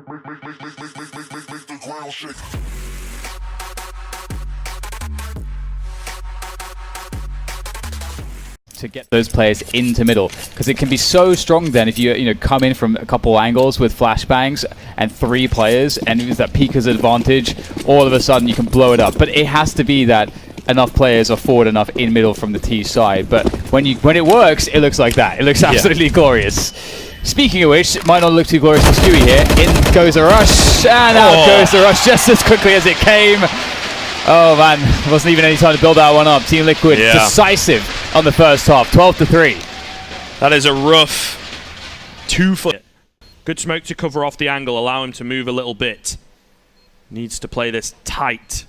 the ground shake. To get those players into middle, because it can be so strong then if you come in from a couple angles with flashbangs and 3 players and use that peeker's advantage, all of a sudden you can blow it up. But it has to be that enough players are forward enough in middle from the T side. But when it works, it looks like that. It looks absolutely glorious. Speaking of which, it might not look too glorious for Stewie here. In goes the rush, and out goes the rush just as quickly as it came. Oh man, there wasn't even any time to build that one up. Team Liquid decisive on the first half, 12-3. That is a rough 2-foot. Good smoke to cover off the angle, allow him to move a little bit. Needs to play this tight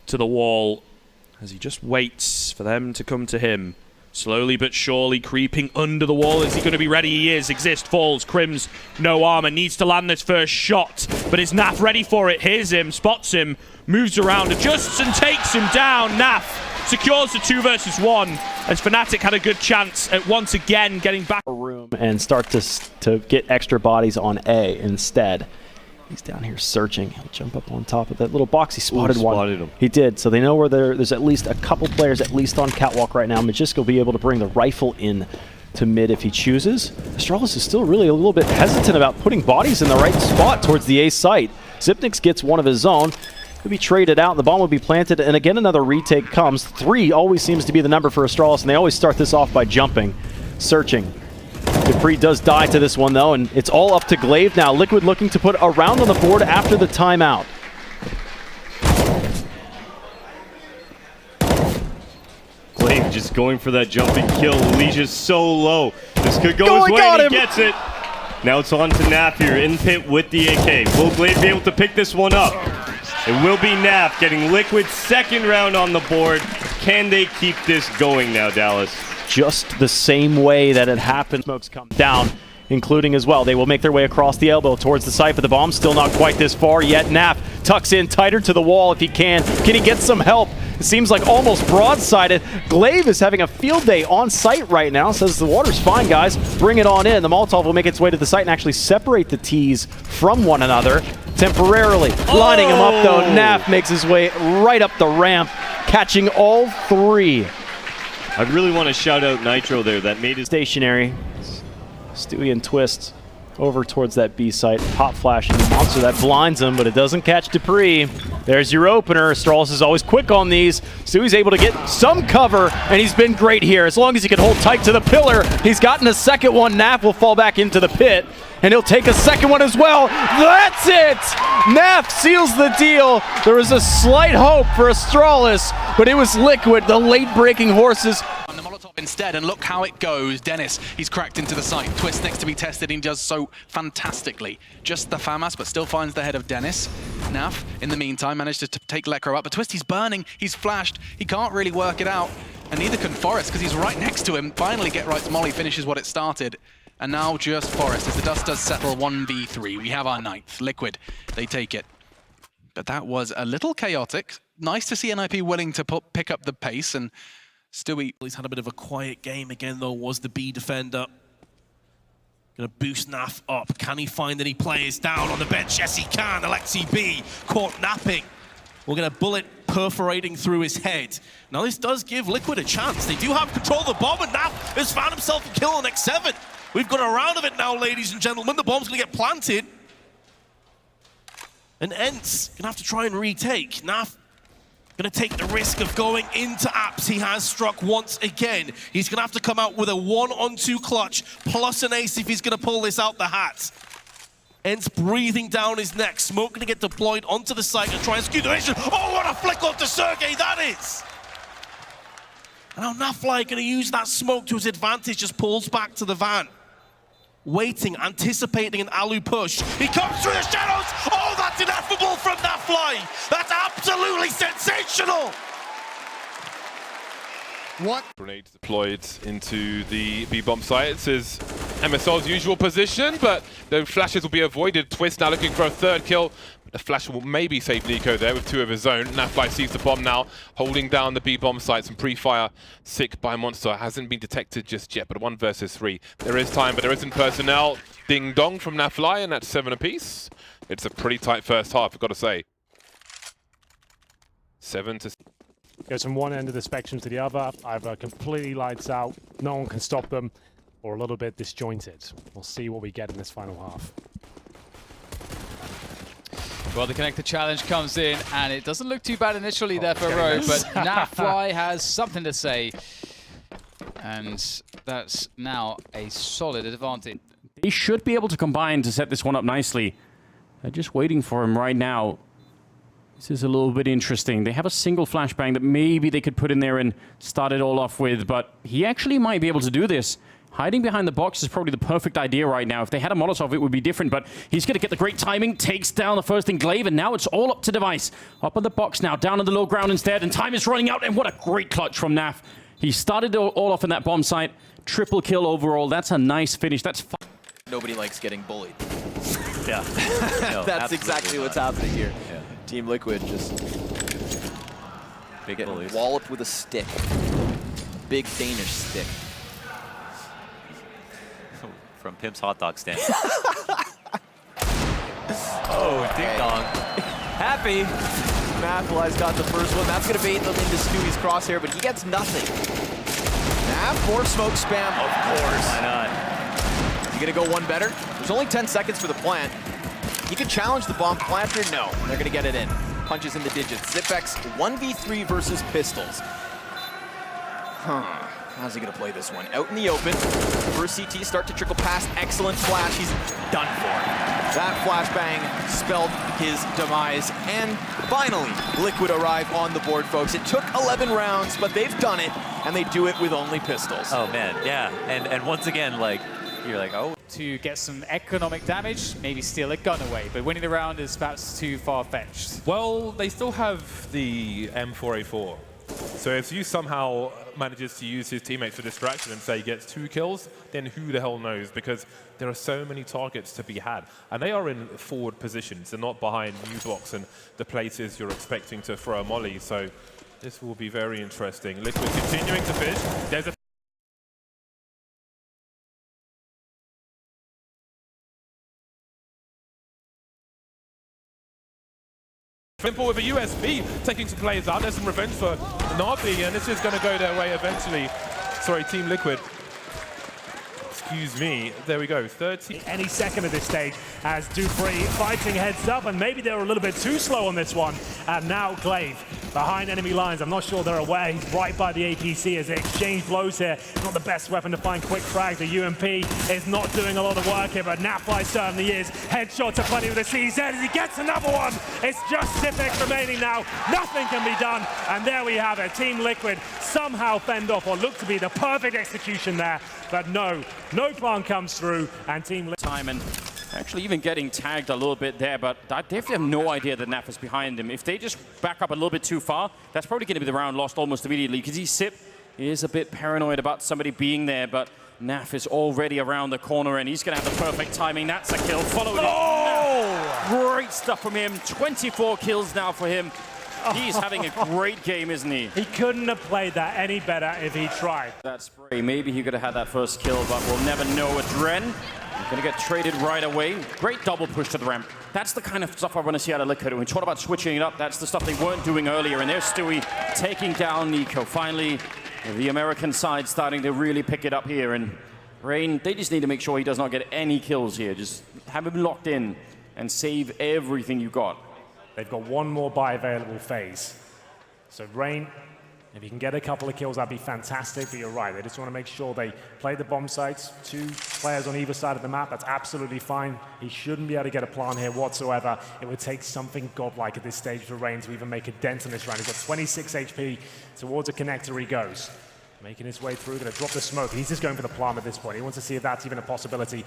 to the wall as he just waits for them to come to him. Slowly but surely creeping under the wall. Is he going to be ready? He is. Exist, falls. Crims, no armor. Needs to land this first shot. But is Naf ready for it? Hears him, spots him, moves around, adjusts and takes him down. Naf secures the 2 versus 1 as Fnatic had a good chance at once again getting back. Room and start to get extra bodies on A instead. He's down here searching. He'll jump up on top of that little box. He spotted one. Him. He did. So they know where there's at least a couple players at least on catwalk right now. Csgo will be able to bring the rifle in to mid if he chooses. Astralis is still really a little bit hesitant about putting bodies in the right spot towards the A site. Xyp9x gets one of his own. He'll be traded out and the bomb will be planted. And again, another retake comes. 3 always seems to be the number for Astralis, and they always start this off by jumping, searching. dupreeh does die to this one though, and it's all up to Glaive now. Liquid looking to put a round on the board after the timeout. Glaive just going for that jumping kill. Legion's so low. This could go his way and he gets it. Now it's on to Naf here in pit with the AK. Will Glaive be able to pick this one up? It will be Naf getting Liquid's second round on the board. Can they keep this going now, Dallas? Just the same way that it happened. Smokes come down, including as well. They will make their way across the elbow towards the site, but the bomb's still not quite this far yet. Naf tucks in tighter to the wall if he can. Can he get some help? It seems like almost broadsided. Glaive is having a field day on site right now. Says the water's fine, guys. Bring it on in. The Molotov will make its way to the site and actually separate the T's from one another temporarily. Lining him up though. Naf makes his way right up the ramp, catching all 3. I really want to shout out Nitro there. That made it Stationary. Stewie and Twist over towards that B site. Pop flash and the monster that blinds him, but it doesn't catch dupreeh. There's your opener. Astralis is always quick on these. Stewie's able to get some cover, and he's been great here. As long as he can hold tight to the pillar, he's gotten a second one. Naf will fall back into the pit, and he'll take a second one as well. That's it! Naf seals the deal. There was a slight hope for Astralis, but it was Liquid, the late-breaking horses. The Molotov instead, and look how it goes. Dennis, he's cracked into the site. Twist next to be tested, and he does so fantastically. Just the FAMAS, but still finds the head of Dennis. Naf, in the meantime, managed to take Lekro up, but Twist, he's burning, he's flashed, he can't really work it out, and neither can Forest, because he's right next to him. Finally, Get Right's Molly finishes what it started. And now just Forest, as the dust does settle 1v3. We have our 9th. Liquid, they take it. But that was a little chaotic. Nice to see NIP willing to pick up the pace, and Stewie. He's had a bit of a quiet game again though, was the B defender. Gonna boost Naf up. Can he find any players down on the bench? Yes, he can. Alexi B caught napping. We're gonna bullet perforating through his head. Now this does give Liquid a chance. They do have control of the bomb, and Naf has found himself a kill on X7. We've got a round of it now, ladies and gentlemen. The bomb's gonna get planted. And Ents gonna have to try and retake. Naf gonna take the risk of going into apps. He has struck once again. He's gonna have to come out with a 1-on-2 clutch, plus an ace if he's gonna pull this out the hat. Ents breathing down his neck. Smoke gonna get deployed onto the site and try and skew the mission. Oh, what a flick off to Sergey that is! And now Nafly gonna use that smoke to his advantage, just pulls back to the van. Waiting, anticipating an Alu push. He comes through the shadows! Oh, that's ineffable from Nafly! That's absolutely sensational! What? Grenade deployed into the B-bomb site. This is MSL's usual position, but the flashes will be avoided. Twist now looking for a 3rd kill. The flash will maybe save Nico there with 2 of his own. Nafly sees the bomb now, holding down the B-bomb site. Some pre-fire sick by Monster. Hasn't been detected just yet, but 1 versus 3. There is time, but there isn't personnel. Ding dong from Nafly, and that's 7 apiece. it's a pretty tight first half, I've got to say. 7 to... Goes from one end of the spectrum to the other, either completely lights out, no one can stop them, or a little bit disjointed. We'll see what we get in this final half. Well, the connector challenge comes in, and it doesn't look too bad initially there for Rogue, but Nafly has something to say. And that's now a solid advantage. They should be able to combine to set this one up nicely. They're just waiting for him right now. This is a little bit interesting. They have a single flashbang that maybe they could put in there and start it all off with, but he actually might be able to do this. Hiding behind the box is probably the perfect idea right now. If they had a Molotov, it would be different, but he's going to get the great timing, takes down the first Glaive, and now it's all up to Device. Up on the box now, down on the low ground instead, and time is running out, and what a great clutch from Naf. He started it all off in that bomb site. Triple kill overall. That's a nice finish. That's Nobody likes getting bullied. Yeah. No, That's exactly what's happening here. Yeah. Team Liquid just Big getting bullies. walloped with a stick. Big Danish stick. From Pimp's hot dog stand. Oh, ding dong. Happy. Nafly's got the first one. That's going to bait them into Stewie's crosshair, but he gets nothing. Naf, more smoke spam. Of course. Why not? Is he going to go one better? There's only 10 seconds for the plant. He could challenge the bomb planter. No, they're going to get it in. Punches in the digits. Zipex 1v3 versus Pistols. How's he going to play this one? Out in the open. First CT start to trickle past. Excellent flash. He's done for. That flashbang spelled his demise. And finally, Liquid arrive on the board, folks. It took 11 rounds, but they've done it, and they do it with only pistols. Oh, man, yeah. And once again, like, you're like, oh. To get some economic damage, maybe steal a gun away, but winning the round is perhaps too far-fetched. Well, they still have the M4A4. So if you somehow manages to use his teammates for distraction and say he gets 2 kills, then who the hell knows? Because there are so many targets to be had. And they are in forward positions. They're not behind U-blocks and the places you're expecting to throw a molly. So this will be very interesting. Liquid continuing to fish. There's a Simple with a USB, taking some players out. There's some revenge for Na'Vi, and this is going to go their way eventually. Sorry, Team Liquid. Excuse me. There we go. 30. Any second at this stage as Dupree fighting heads up, and maybe they were a little bit too slow on this one. And now Glaive behind enemy lines. I'm not sure they're aware. He's right by the APC as they exchange blows here. Not the best weapon to find quick frags. The UMP is not doing a lot of work here, but Nafly certainly is. Headshots are plenty with the CZ as he gets another one. It's just Zipex remaining now. Nothing can be done. And there we have it. Team Liquid somehow fend off what looked to be the perfect execution there. But no plan comes through, and Team Liquid. time and actually even getting tagged a little bit there, but they definitely have no idea that Naf is behind him. If they just back up a little bit too far, that's probably going to be the round lost almost immediately, because Sip is a bit paranoid about somebody being there, but Naf is already around the corner, and he's going to have the perfect timing. That's a kill. Followed up. Great stuff from him. 24 kills now for him. He's having a great game, isn't he? He couldn't have played that any better if he tried. That spray, maybe he could have had that first kill, but we'll never know with Dren. He's going to get traded right away. Great double push to the ramp. That's the kind of stuff I want to see out of Liquid. When we talk about switching it up, that's the stuff they weren't doing earlier. And there's Stewie taking down Nico. Finally, the American side starting to really pick it up here. And Rain, they just need to make sure he does not get any kills here. Just have him locked in and save everything you got. They've got one more buy available phase. So Rain, if you can get a couple of kills, that'd be fantastic, but you're right. They just want to make sure they play the bomb sites. 2 players on either side of the map, that's absolutely fine. He shouldn't be able to get a plant here whatsoever. It would take something godlike at this stage for Rain to even make a dent in this round. He's got 26 HP. Towards a connector he goes. Making his way through, going to drop the smoke. He's just going for the plant at this point. He wants to see if that's even a possibility.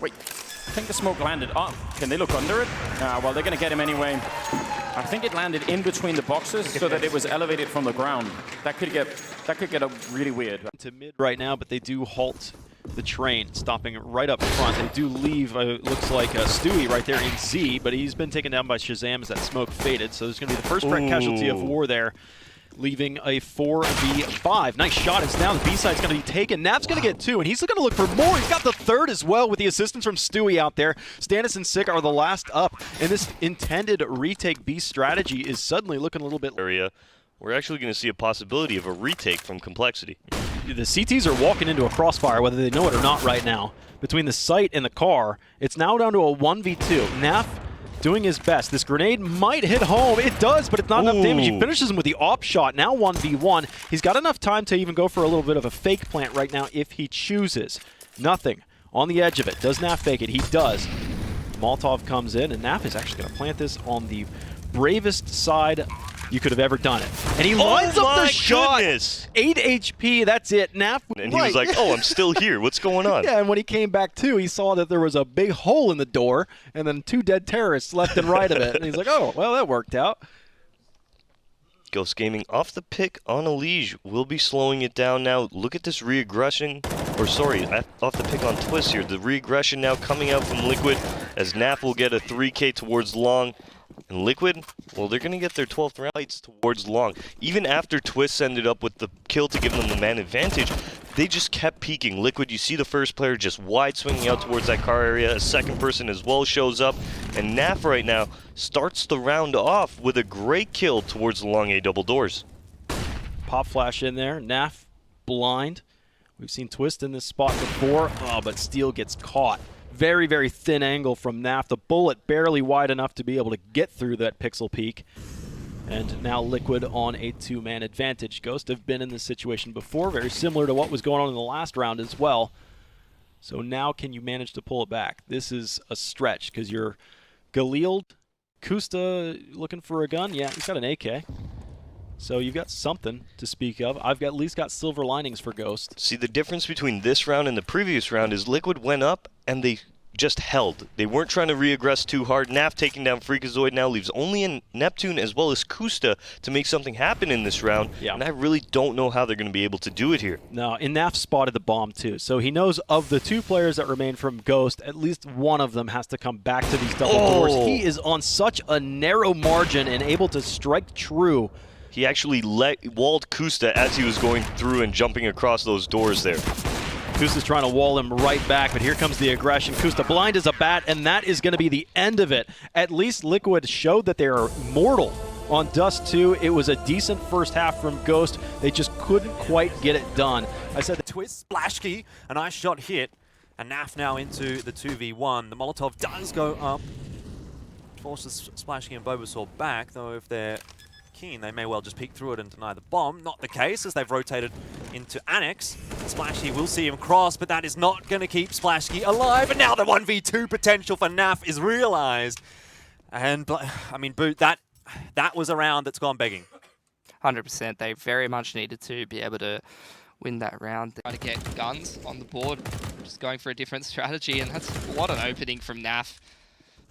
Wait, I think the smoke landed. Oh, can they look under it? Well, they're going to get him anyway. I think it landed in between the boxes so that it was elevated from the ground. That could get a really weird. To mid right now, but they do halt the train, stopping right up front. They do leave, looks like Stewie right there in Z, but he's been taken down by Shazam as that smoke faded. So there's going to be the first casualty of war there. leaving a 4v5. Nice shot as now the B-side's going to be taken. Nav's going to get 2, and he's going to look for more. He's got the 3rd as well with the assistance from Stewie out there. Stannis and Sick are the last up, and this intended retake B strategy is suddenly looking a little bit... area. We're actually going to see a possibility of a retake from Complexity. The CTs are walking into a crossfire, whether they know it or not right now. Between the site and the car, it's now down to a 1v2. Naf doing his best. This grenade might hit home. It does, but it's not enough damage. He finishes him with the op shot. Now 1v1. He's got enough time to even go for a little bit of a fake plant right now if he chooses. Nothing on the edge of it. Does Naf fake it? He does. Molotov comes in, and Naf is actually going to plant this on the bravest side you could have ever done it. And he lines up the shot. 8 HP, that's it. Naf, and he was like, oh, I'm still here. What's going on? Yeah, and when he came back too, he saw that there was a big hole in the door and then 2 dead terrorists left and right of it. And he's like, oh, well, that worked out. Ghost Gaming off the pick on a Liege will be slowing it down now. Look at this re-aggression, or sorry, off the pick on Twist here. The re-aggression now coming out from Liquid as Nap will get a 3K towards Long. And Liquid, well, they're going to get their 12th round fights towards Long. Even after Twist ended up with the kill to give them the man advantage, they just kept peeking. Liquid, you see the first player just wide swinging out towards that car area. A second person as well shows up. And Naf right now starts the round off with a great kill towards the Long A double doors. Pop flash in there. Naf blind. We've seen Twist in this spot before. Oh, but Steel gets caught. Very, very thin angle from Naf. The bullet barely wide enough to be able to get through that pixel peak. And now Liquid on a 2-man advantage. Ghost have been in this situation before, very similar to what was going on in the last round as well. So now can you manage to pull it back? This is a stretch because you're Galil, Kusta looking for a gun. Yeah, he's got an AK. So you've got something to speak of. I've at least got silver linings for Ghost. See, the difference between this round and the previous round is Liquid went up and they just held. They weren't trying to re-aggress too hard. Naf taking down Freakazoid now leaves only in Neptune as well as Kusta to make something happen in this round. Yeah. And I really don't know how they're going to be able to do it here. No, and Naf spotted the bomb too. So he knows of the 2 players that remain from Ghost, at least one of them has to come back to these double doors. He is on such a narrow margin and able to strike true. He actually walled Kusta as he was going through and jumping across those doors there. Kusta's trying to wall him right back, but here comes the aggression. Kusta blind as a bat, and that is going to be the end of it. At least Liquid showed that they are mortal on Dust 2. It was a decent first half from Ghost. They just couldn't quite get it done. I said the Twist, splash key, a nice shot hit, and Naf now into the 2v1. The Molotov does go up, forces Splash key and Bulbasaur back, though if they're keen, they may well just peek through it and deny the bomb. Not the case, as they've rotated into Annex. Splashy will see him cross, but that is not going to keep Splashkey alive. And now the 1v2 potential for Naf is realized. And, I mean, Boot, that was a round that's gone begging. 100%. They very much needed to be able to win that round. Trying to get guns on the board, just going for a different strategy, and that's what an opening from Naf.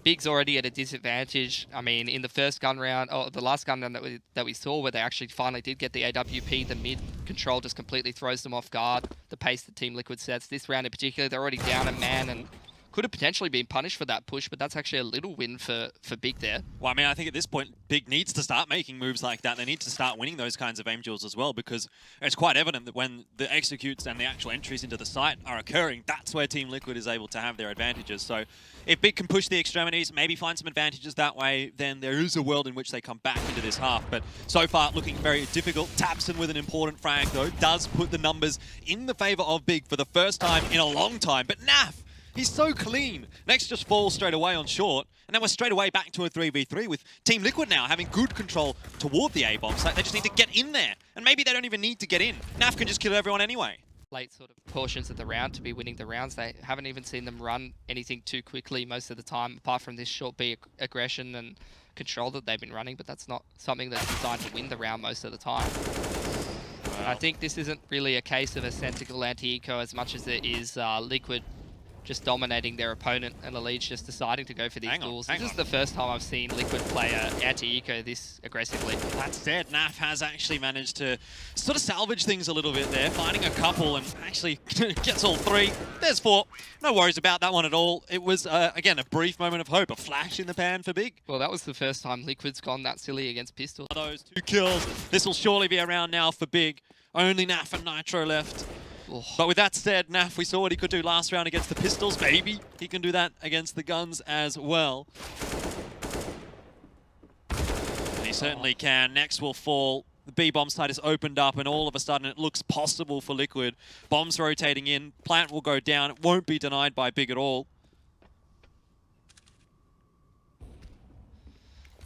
Big's already at a disadvantage. I mean, in the first gun round, or the last gun round that we saw, where they actually finally did get the AWP, the mid control just completely throws them off guard. The pace that Team Liquid sets. This round in particular, they're already down a man and could have potentially been punished for that push, but that's actually a little win for Big there. Well, I mean, I think at this point, Big needs to start making moves like that. They need to start winning those kinds of aim duels as well, because it's quite evident that when the executes and the actual entries into the site are occurring, that's where Team Liquid is able to have their advantages. So if Big can push the extremities, maybe find some advantages that way, then there is a world in which they come back into this half. But so far, looking very difficult. Tapson with an important frag, though, does put the numbers in the favor of Big for the first time in a long time. But Naf, he's so clean. Next just falls straight away on short. And then we're straight away back to a 3v3 with Team Liquid now having good control toward the A-bomb. So they just need to get in there. And maybe they don't even need to get in. Naf can just kill everyone anyway. Late sort of portions of the round to be winning the rounds. They haven't even seen them run anything too quickly most of the time, apart from this short B aggression and control that they've been running. But that's not something that's designed to win the round most of the time. I think this isn't really a case of a Sentical anti-eco as much as it is Liquid just dominating their opponent, and Elite just deciding to go for these duels. This is on. the first time I've seen Liquid play anti-eco this aggressively. That said, Naf has actually managed to sort of salvage things a little bit there, finding a couple and actually gets all 3. There's 4. No worries about that one at all. It was, again, a brief moment of hope, a flash in the pan for Big. Well, that was the first time Liquid's gone that silly against Pistol. Those 2 kills. This will surely be around now for Big. Only Naf and Nitro left. Oh. But with that said, Naf, we saw what he could do last round against the Pistols. Maybe he can do that against the Guns as well. And he certainly can. Next will fall. The B bomb side is opened up, and all of a sudden it looks possible for Liquid. Bombs rotating in. Plant will go down. It won't be denied by Big at all.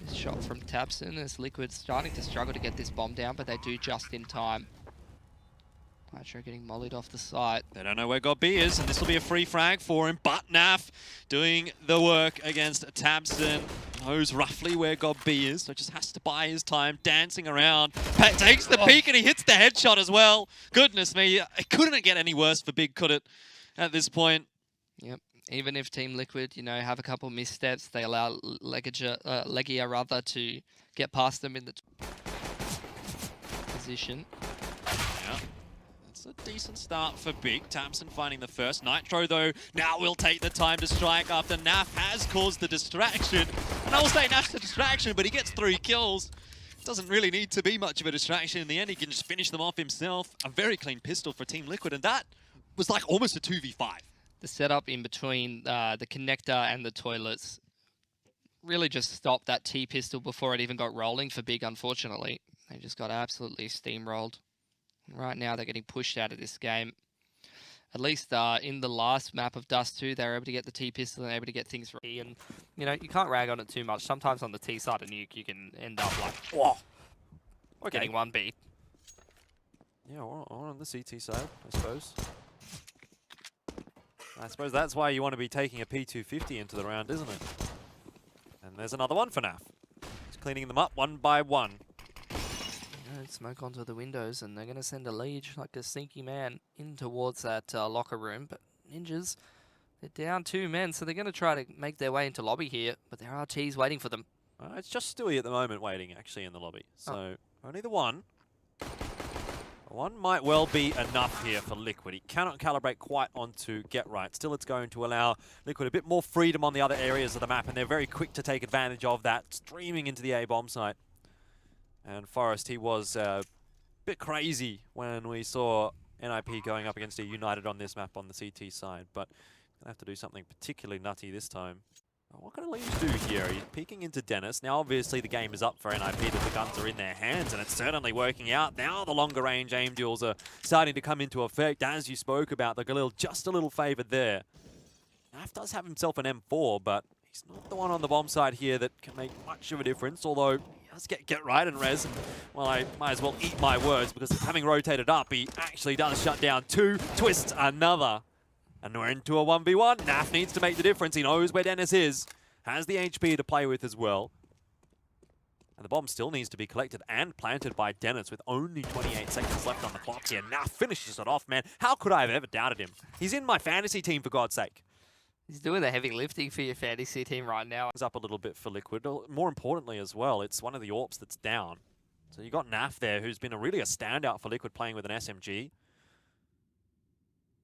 This shot from Tabson as Liquid starting to struggle to get this bomb down, but they do just in time. Nitro getting mollied off the site. They don't know where God B is, and this will be a free frag for him. But Naf doing the work against Tabson. Knows roughly where God B is, so just has to buy his time, dancing around. Pat takes the peek and he hits the headshot as well. Goodness me, it couldn't get any worse for Big, could it, at this point? Yep. Even if Team Liquid, you know, have a couple missteps, they allow Legia rather to get past them in the position. Yeah. It's a decent start for Big. Tamsin finding the first. Nitro, though, now will take the time to strike after Naf has caused the distraction. And I will say Naf's a distraction, but he gets 3 kills. Doesn't really need to be much of a distraction in the end. He can just finish them off himself. A very clean pistol for Team Liquid, and that was like almost a 2v5. The setup in between the connector and the toilets really just stopped that T-pistol before it even got rolling for Big, unfortunately. They just got absolutely steamrolled. Right now, they're getting pushed out of this game. At least in the last map of Dust 2, they were able to get the T-pistol and able to get things right. And, you know, you can't rag on it too much. Sometimes on the T side of Nuke, you can end up like, whoa, getting 1B. Yeah, or on the CT side, I suppose. I suppose that's why you want to be taking a P250 into the round, isn't it? And there's another one for Naf. He's cleaning them up one by one. Smoke onto the windows, and they're going to send a Liege like a sneaky man in towards that locker room. But Ninjas, they're down 2 men, so they're going to try to make their way into lobby here. But there are Ts waiting for them. It's just Stewie at the moment waiting, actually, in the lobby. So only the one. One might well be enough here for Liquid. He cannot calibrate quite onto Get Right. Still, it's going to allow Liquid a bit more freedom on the other areas of the map, and they're very quick to take advantage of that, streaming into the A-bomb site. And Forrest, he was a bit crazy when we saw NIP going up against a United on this map on the CT side, but gonna have to do something particularly nutty this time. What can Elise do here? He's peeking into Dennis. Now, obviously, the game is up for NIP, that the guns are in their hands, and it's certainly working out. Now the longer range aim duels are starting to come into effect, as you spoke about. The Galil just a little favored there. Naf does have himself an M4, but he's not the one on the bomb side here that can make much of a difference, although he does get right and res. Well, I might as well eat my words, because having rotated up, he actually does shut down 2, twists another. And we're into a 1v1. Naf needs to make the difference. He knows where Dennis is. Has the HP to play with as well. And the bomb still needs to be collected and planted by Dennis with only 28 seconds left on the clock here. Naf finishes it off, man. How could I have ever doubted him? He's in my fantasy team, for God's sake. He's doing the heavy lifting for your fantasy team right now. It's up a little bit for Liquid. More importantly as well, it's one of the AWPs that's down. So you got Naf there, who's been really a standout for Liquid playing with an SMG.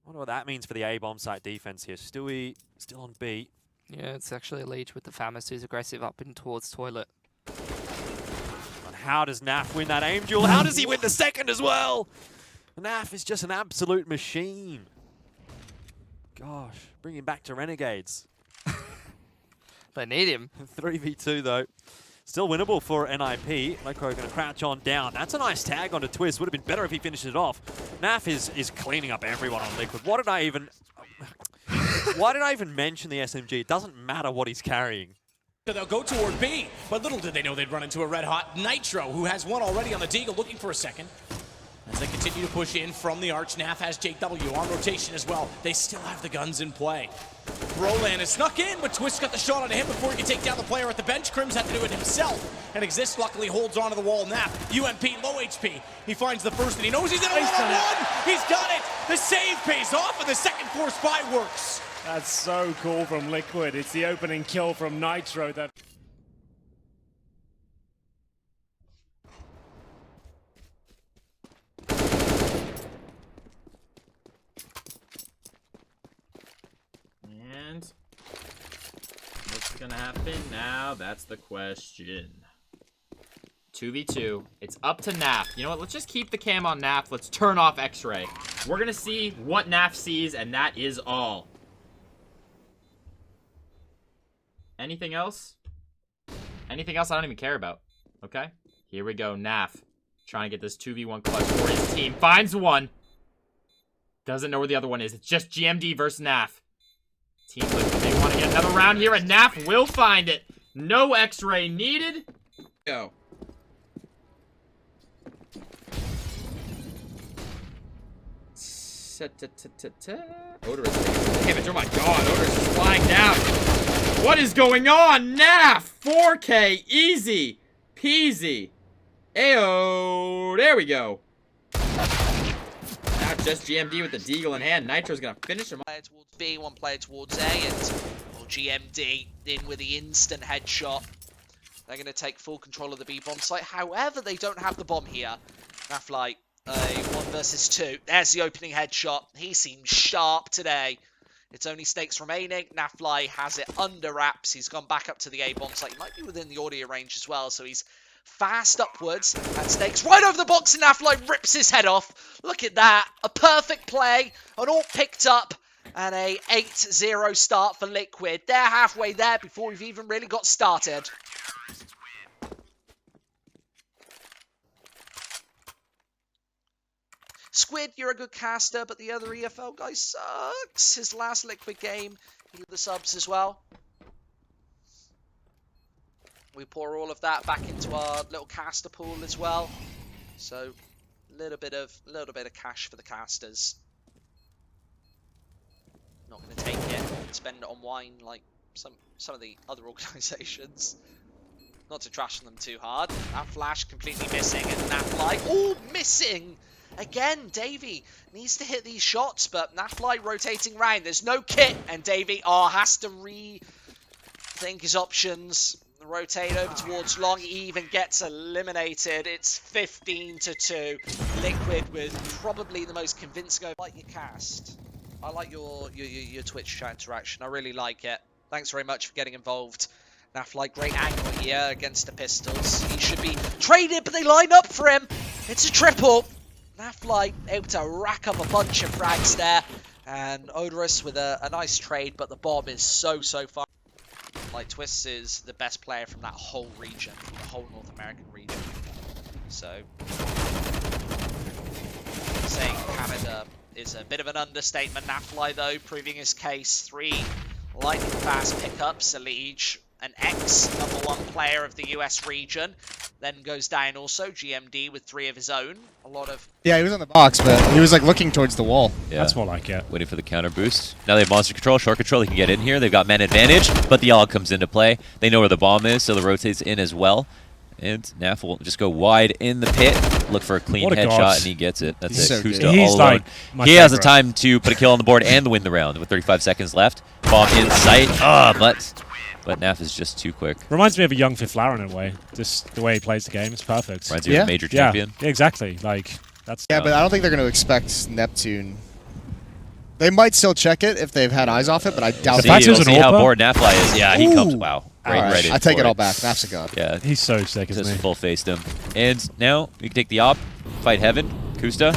I wonder what that means for the A-bomb site defense here. Stewie still on B. Yeah, it's actually a Leech with the Famis who's aggressive up in towards toilet. But how does Naf win that aim duel? How does he win the second as well? Naf is just an absolute machine. Gosh, bring him back to Renegades. They need him. 3v2 though. Still winnable for NIP. Leko going to crouch on down. That's a nice tag onto Twist. Would have been better if he finished it off. Naf is cleaning up everyone on Liquid. What did I even... Why did I even mention the SMG? It doesn't matter what he's carrying. They'll go toward B, but little did they know they'd run into a red-hot Nitro, who has one already on the Deagle, looking for a second. As they continue to push in from the arch, Naf has JW on rotation as well. They still have the guns in play. Roland is snuck in, but Twist got the shot on him before he could take down the player at the bench. Crims had to do it himself, and Exist luckily holds onto the wall. Naf, UMP, low HP. He finds the first, and he knows he's in a one-on-one. He's got it. The save pays off, and the second force buy works. That's so cool from Liquid. It's the opening kill from Nitro that... And what's gonna happen now? That's the question. 2v2. It's up to Naf. You know what? Let's just keep the cam on Naf. Let's turn off X-Ray. We're gonna see what Naf sees, and that is all. Anything else? Anything else I don't even care about. Okay? Here we go. Naf. Trying to get this 2v1 clutch for his team. Finds one. Doesn't know where the other one is. It's just GMD versus Naf. Team Liquid, they want to get another round here, and Naf will find it. No X-Ray needed. Go. Odorous damage. Oh my god, Odorous is flying down. What is going on? Naf! 4K, easy peasy. Ayo, there we go. Now just GMD with the Deagle in hand. Nitro's gonna finish him. Player towards B, one player towards A, and GMD in with the instant headshot. They're gonna take full control of the B bomb site. However, they don't have the bomb here. Naflight, a 1 versus 2. There's the opening headshot. He seems sharp today. It's only Snakes remaining. Nafly has it under wraps. He's gone back up to the A bomb site. He might be within the audio range as well, so he's fast upwards. And Snakes right over the box, and Nafly rips his head off. Look at that. A perfect play. An all picked up. And a 8-0 start for Liquid. They're halfway there before we've even really got started. Squid, you're a good caster, but the other EFL guy sucks. His last Liquid game, he did the subs as well. We pour all of that back into our little caster pool as well. So, a little bit of cash for the casters. Not going to take it and spend it on wine like some of the other organisations. Not to trash them too hard. That flash completely missing, and Nafly all missing. Again, Davey needs to hit these shots, but Nafly rotating round. There's no kit, and Davey has to rethink his options. Rotate over towards long. He even gets eliminated. It's 15-2. Liquid with probably the most convincing. I like your cast. I like your Twitch chat interaction. I really like it. Thanks very much for getting involved. Nafly, great angle here against the Pistols. He should be traded, but they line up for him. It's a triple. Nafly able to rack up a bunch of frags there. And Odorous with a nice trade, but the bomb is so far. Like, Twist is the best player from that whole region, the whole North American region. So, saying Canada is a bit of an understatement. Nafly, though, proving his case. 3 lightning fast pickups. A Liege, an ex-number 1 player of the US region. Then goes down also. GMD with 3 of his own. A lot of... Yeah, he was on the box, but he was like looking towards the wall. Yeah. That's more like it. Waiting for the counter boost. Now they have monster control, short control. They can get in here. They've got man advantage, but the AUG comes into play. They know where the bomb is, so the rotates in as well. And Naf will just go wide in the pit, look for a clean headshot, and he gets it. That's it. Kusta all alone. He has the time to put a kill on the board and win the round with 35 seconds left. Bomb in sight. But Naf is just too quick. Reminds me of a young Fifth Flower in a way. Just the way he plays the game is perfect. Reminds you of a major champion. Yeah, exactly. Like, that's... Yeah, but I don't think they're going to expect Neptune. They might still check it if they've had eyes off it, but I doubt it. We'll see how bored Nafly is. Yeah, he comes. Wow. Great ready. I take it all back. Naf's a god. Yeah. He's so sick, isn't he? Just full-faced him. And now we can take the op, fight Heaven. Kusta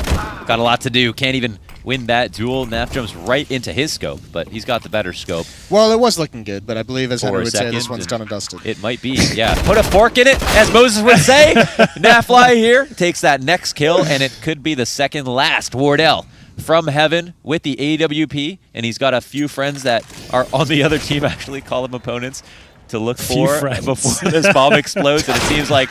got a lot to do. Can't even win that duel. Naf jumps right into his scope, but he's got the better scope. Well, it was looking good, but I believe, as Henry would say, this one's done and dusted. It might be, yeah. Put a fork in it, as Moses would say. Nafly here takes that next kill, and it could be the second last. Wardell from Heaven with the AWP, and he's got a few friends that are on the other team, actually call them opponents, to look for before this bomb explodes, and it seems like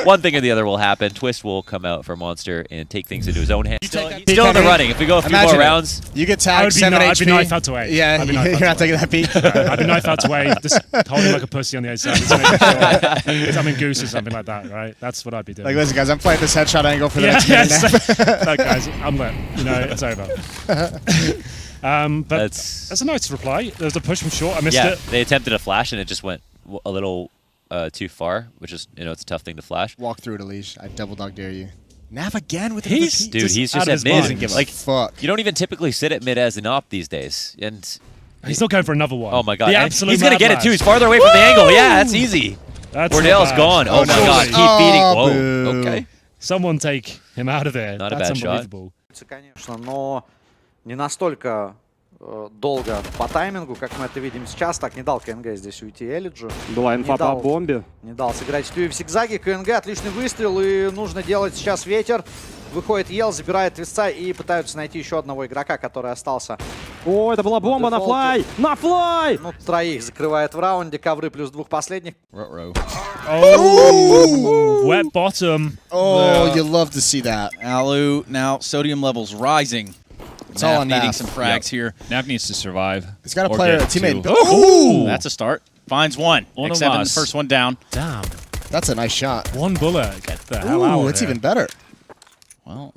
one thing or the other will happen. Twist will come out for Monster and take things into his own hands. Still in the running. If we go a few more rounds, you get tagged 7 HP. I'd be knife out to way. Yeah, you're not taking that beat. I'd be knife out to way, just holding like a pussy on the outside. Sure I'm in Goose or something like that, right? That's what I'd be doing. Like, listen, guys, I'm playing this headshot angle for the next minute. Look, guys, I'm lit. You know, it's over. But that's a nice reply. There was a push from short. I missed it. They attempted a flash and it just went a little too far, which is, it's a tough thing to flash. Walk through it, Elish. I double dog dare you. Nav again with Dude, he's just at mid. Like, fuck. You don't even typically sit at mid as an op these days. And he's still going for another one. Oh my god. The absolute he's going to get it too. He's madlash. farther away from the angle. Yeah, that's easy. That's Wardell's gone. Oh my god. Keep feeding. Whoa. Boo. Okay. Someone take him out of there. Not a That's bad shot. unbelievable. Конечно, но не настолько долго по таймингу, как мы это видим сейчас. Так, не дал КНГ здесь уйти Элиджу. Была инфа по бомбе. Не дал сыграть Стюи в зигзаге. КНГ, отличный выстрел, и нужно делать сейчас ветер. Выходит Ел, забирает Твистца и пытаются найти еще одного игрока, который остался. О, это была бомба на флай! На флай! Ну, троих закрывает в раунде, ковры плюс двух последних. Oh, wet bottom. Oh, you love to see that. Alu, now sodium levels rising. It's all on needing Naf. some frags here. Naf needs to survive. He's got a player, a teammate. Oh, that's a start. Finds one. One X7, of the us. first one down. Damn. That's a nice shot. One bullet. Get the hell out of Ooh, it's there. even better. Well,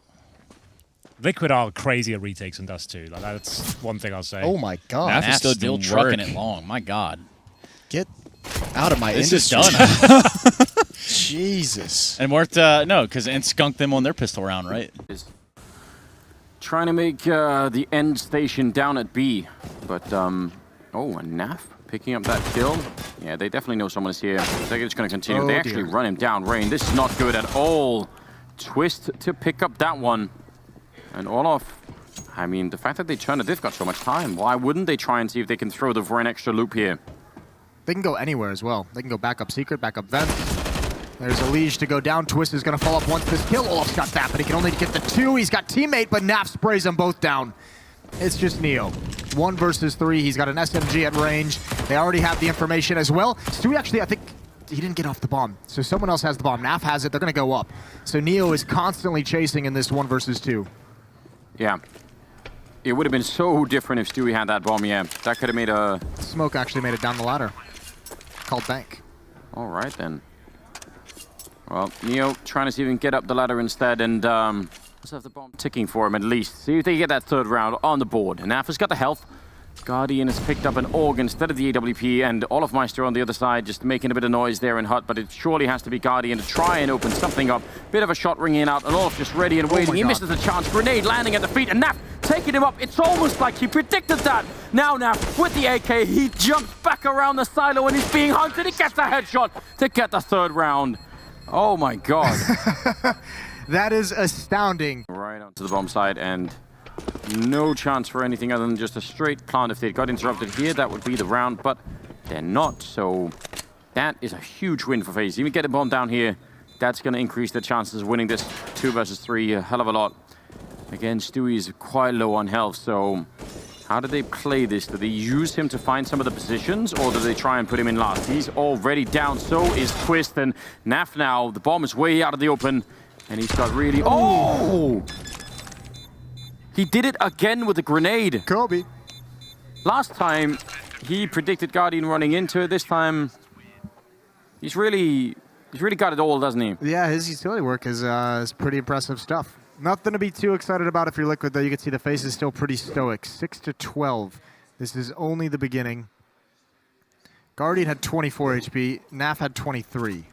Liquid are crazy at retakes and Dust too. Like, that's one thing I'll say. Oh my god. Naf is still trucking it long. My god. Get out of my This industry. is done. Jesus. And worked, no, because and skunked them on their pistol round, right? Trying to make the end station down at B. But, oh, and Naf picking up that kill. Yeah, they definitely know someone is here. They're just going to continue. Oh, They actually dear. run him down. Rain, this is not good at all. Twist to pick up that one. And Olaf, I mean, the fact that they turned it, they've got so much time. Why wouldn't they try and see if they can throw the for an extra loop here? They can go anywhere as well. They can go back up secret, back up vent. There's a Liege to go down. Twist is going to fall up once this kill. Olaf's got that, but he can only get the two. He's got teammate, but Naf sprays them both down. It's just Neo. 1 versus 3. He's got an SMG at range. They already have the information as well. Stewie actually, I think, he didn't get off the bomb. So someone else has the bomb. Naf has it. They're going to go up. So Neo is constantly chasing in this 1 versus 2. Yeah. It would have been so different if Stewie had that bomb, yeah. That could have made a... Smoke actually made it down the ladder. Called bank. All right, then. Well, Neo trying to see if he can get up the ladder instead, and let's have the bomb ticking for him at least. See if they get that third round on the board. And Naf has got the health. Guardian has picked up an AUG instead of the AWP, and Olafmeister on the other side just making a bit of noise there in Hut, but it surely has to be Guardian to try and open something up. Bit of a shot ringing out, and Olaf just ready and waiting. He misses the chance. Grenade landing at the feet, and Naf taking him up. It's almost like he predicted that. Now Naf with the AK, he jumps back around the silo and he's being hunted. He gets a headshot to get the third round. Oh my god. That is astounding. Right onto the bomb side, and no chance for anything other than just a straight plant. If they got interrupted here, that would be the round, but they're not. So that is a huge win for FaZe. Even get a bomb down here, that's going to increase their chances of winning this 2 versus 3 a hell of a lot. Again, Stewie's quite low on health, so how do they play this? Do they use him to find some of the positions, or do they try and put him in last? He's already down, so is Twist, and Naf now. The bomb is way out of the open, and he's got really... Oh! He did it again with a grenade. Kobe. Last time, he predicted Guardian running into it. This time, he's really got it all, doesn't he? Yeah, his utility work is pretty impressive stuff. Nothing to be too excited about if you're Liquid, though. You can see the face is still pretty stoic. 6-12. This is only the beginning. Guardian had 24 HP. Naf had 23.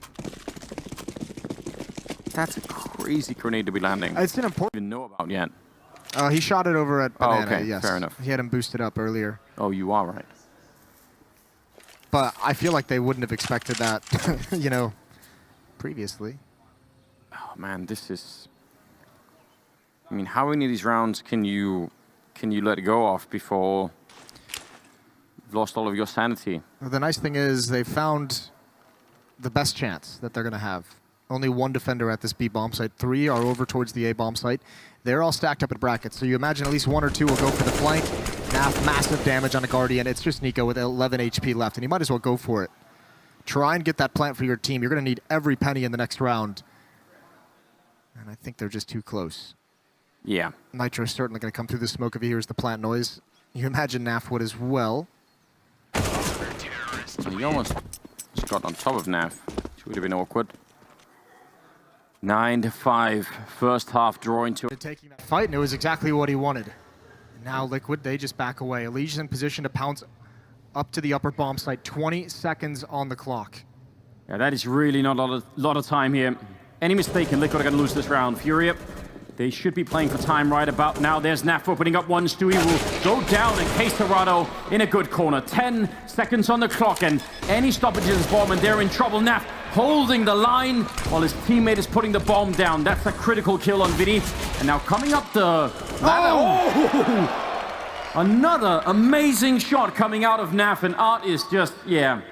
That's a crazy grenade to be landing. It's an important... Even know about yet. He shot it over at Banana, okay, yes. fair enough. He had him boosted up earlier. Oh, you are right. But I feel like they wouldn't have expected that, you know, previously. Oh, man, this is... I mean, how many of these rounds can you let go of before you've lost all of your sanity? Well, the nice thing is they found the best chance that they're going to have. Only 1 defender at this B bomb site. 3 are over towards the A bomb site. They're all stacked up at brackets, so you imagine at least 1 or 2 will go for the flank. Naf, massive damage on a Guardian. It's just Nico with 11 HP left, and he might as well go for it. Try and get that plant for your team. You're going to need every penny in the next round. And I think they're just too close. Yeah. Nitro's certainly going to come through the smoke if he hears the plant noise. You imagine Naf would as well. He almost just got on top of Naf, which would have been awkward. 9-5, first half drawing to Taking that fight, and it was exactly what he wanted. Now Liquid, they just back away. Elysia's in position to pounce up to the upper bomb site. 20 seconds on the clock. Yeah, that is really not a lot of time here. Any mistake and Liquid are going to lose this round. Fury, they should be playing for time right about now. There's Naf opening up one. Stewie will go down and case Dorado in a good corner. 10 seconds on the clock, and any stoppages bomb, and they're in trouble. Naf holding the line while his teammate is putting the bomb down. That's a critical kill on Vinny. And now coming up the ladder. Oh! Another amazing shot coming out of Naf, and Art is just, yeah.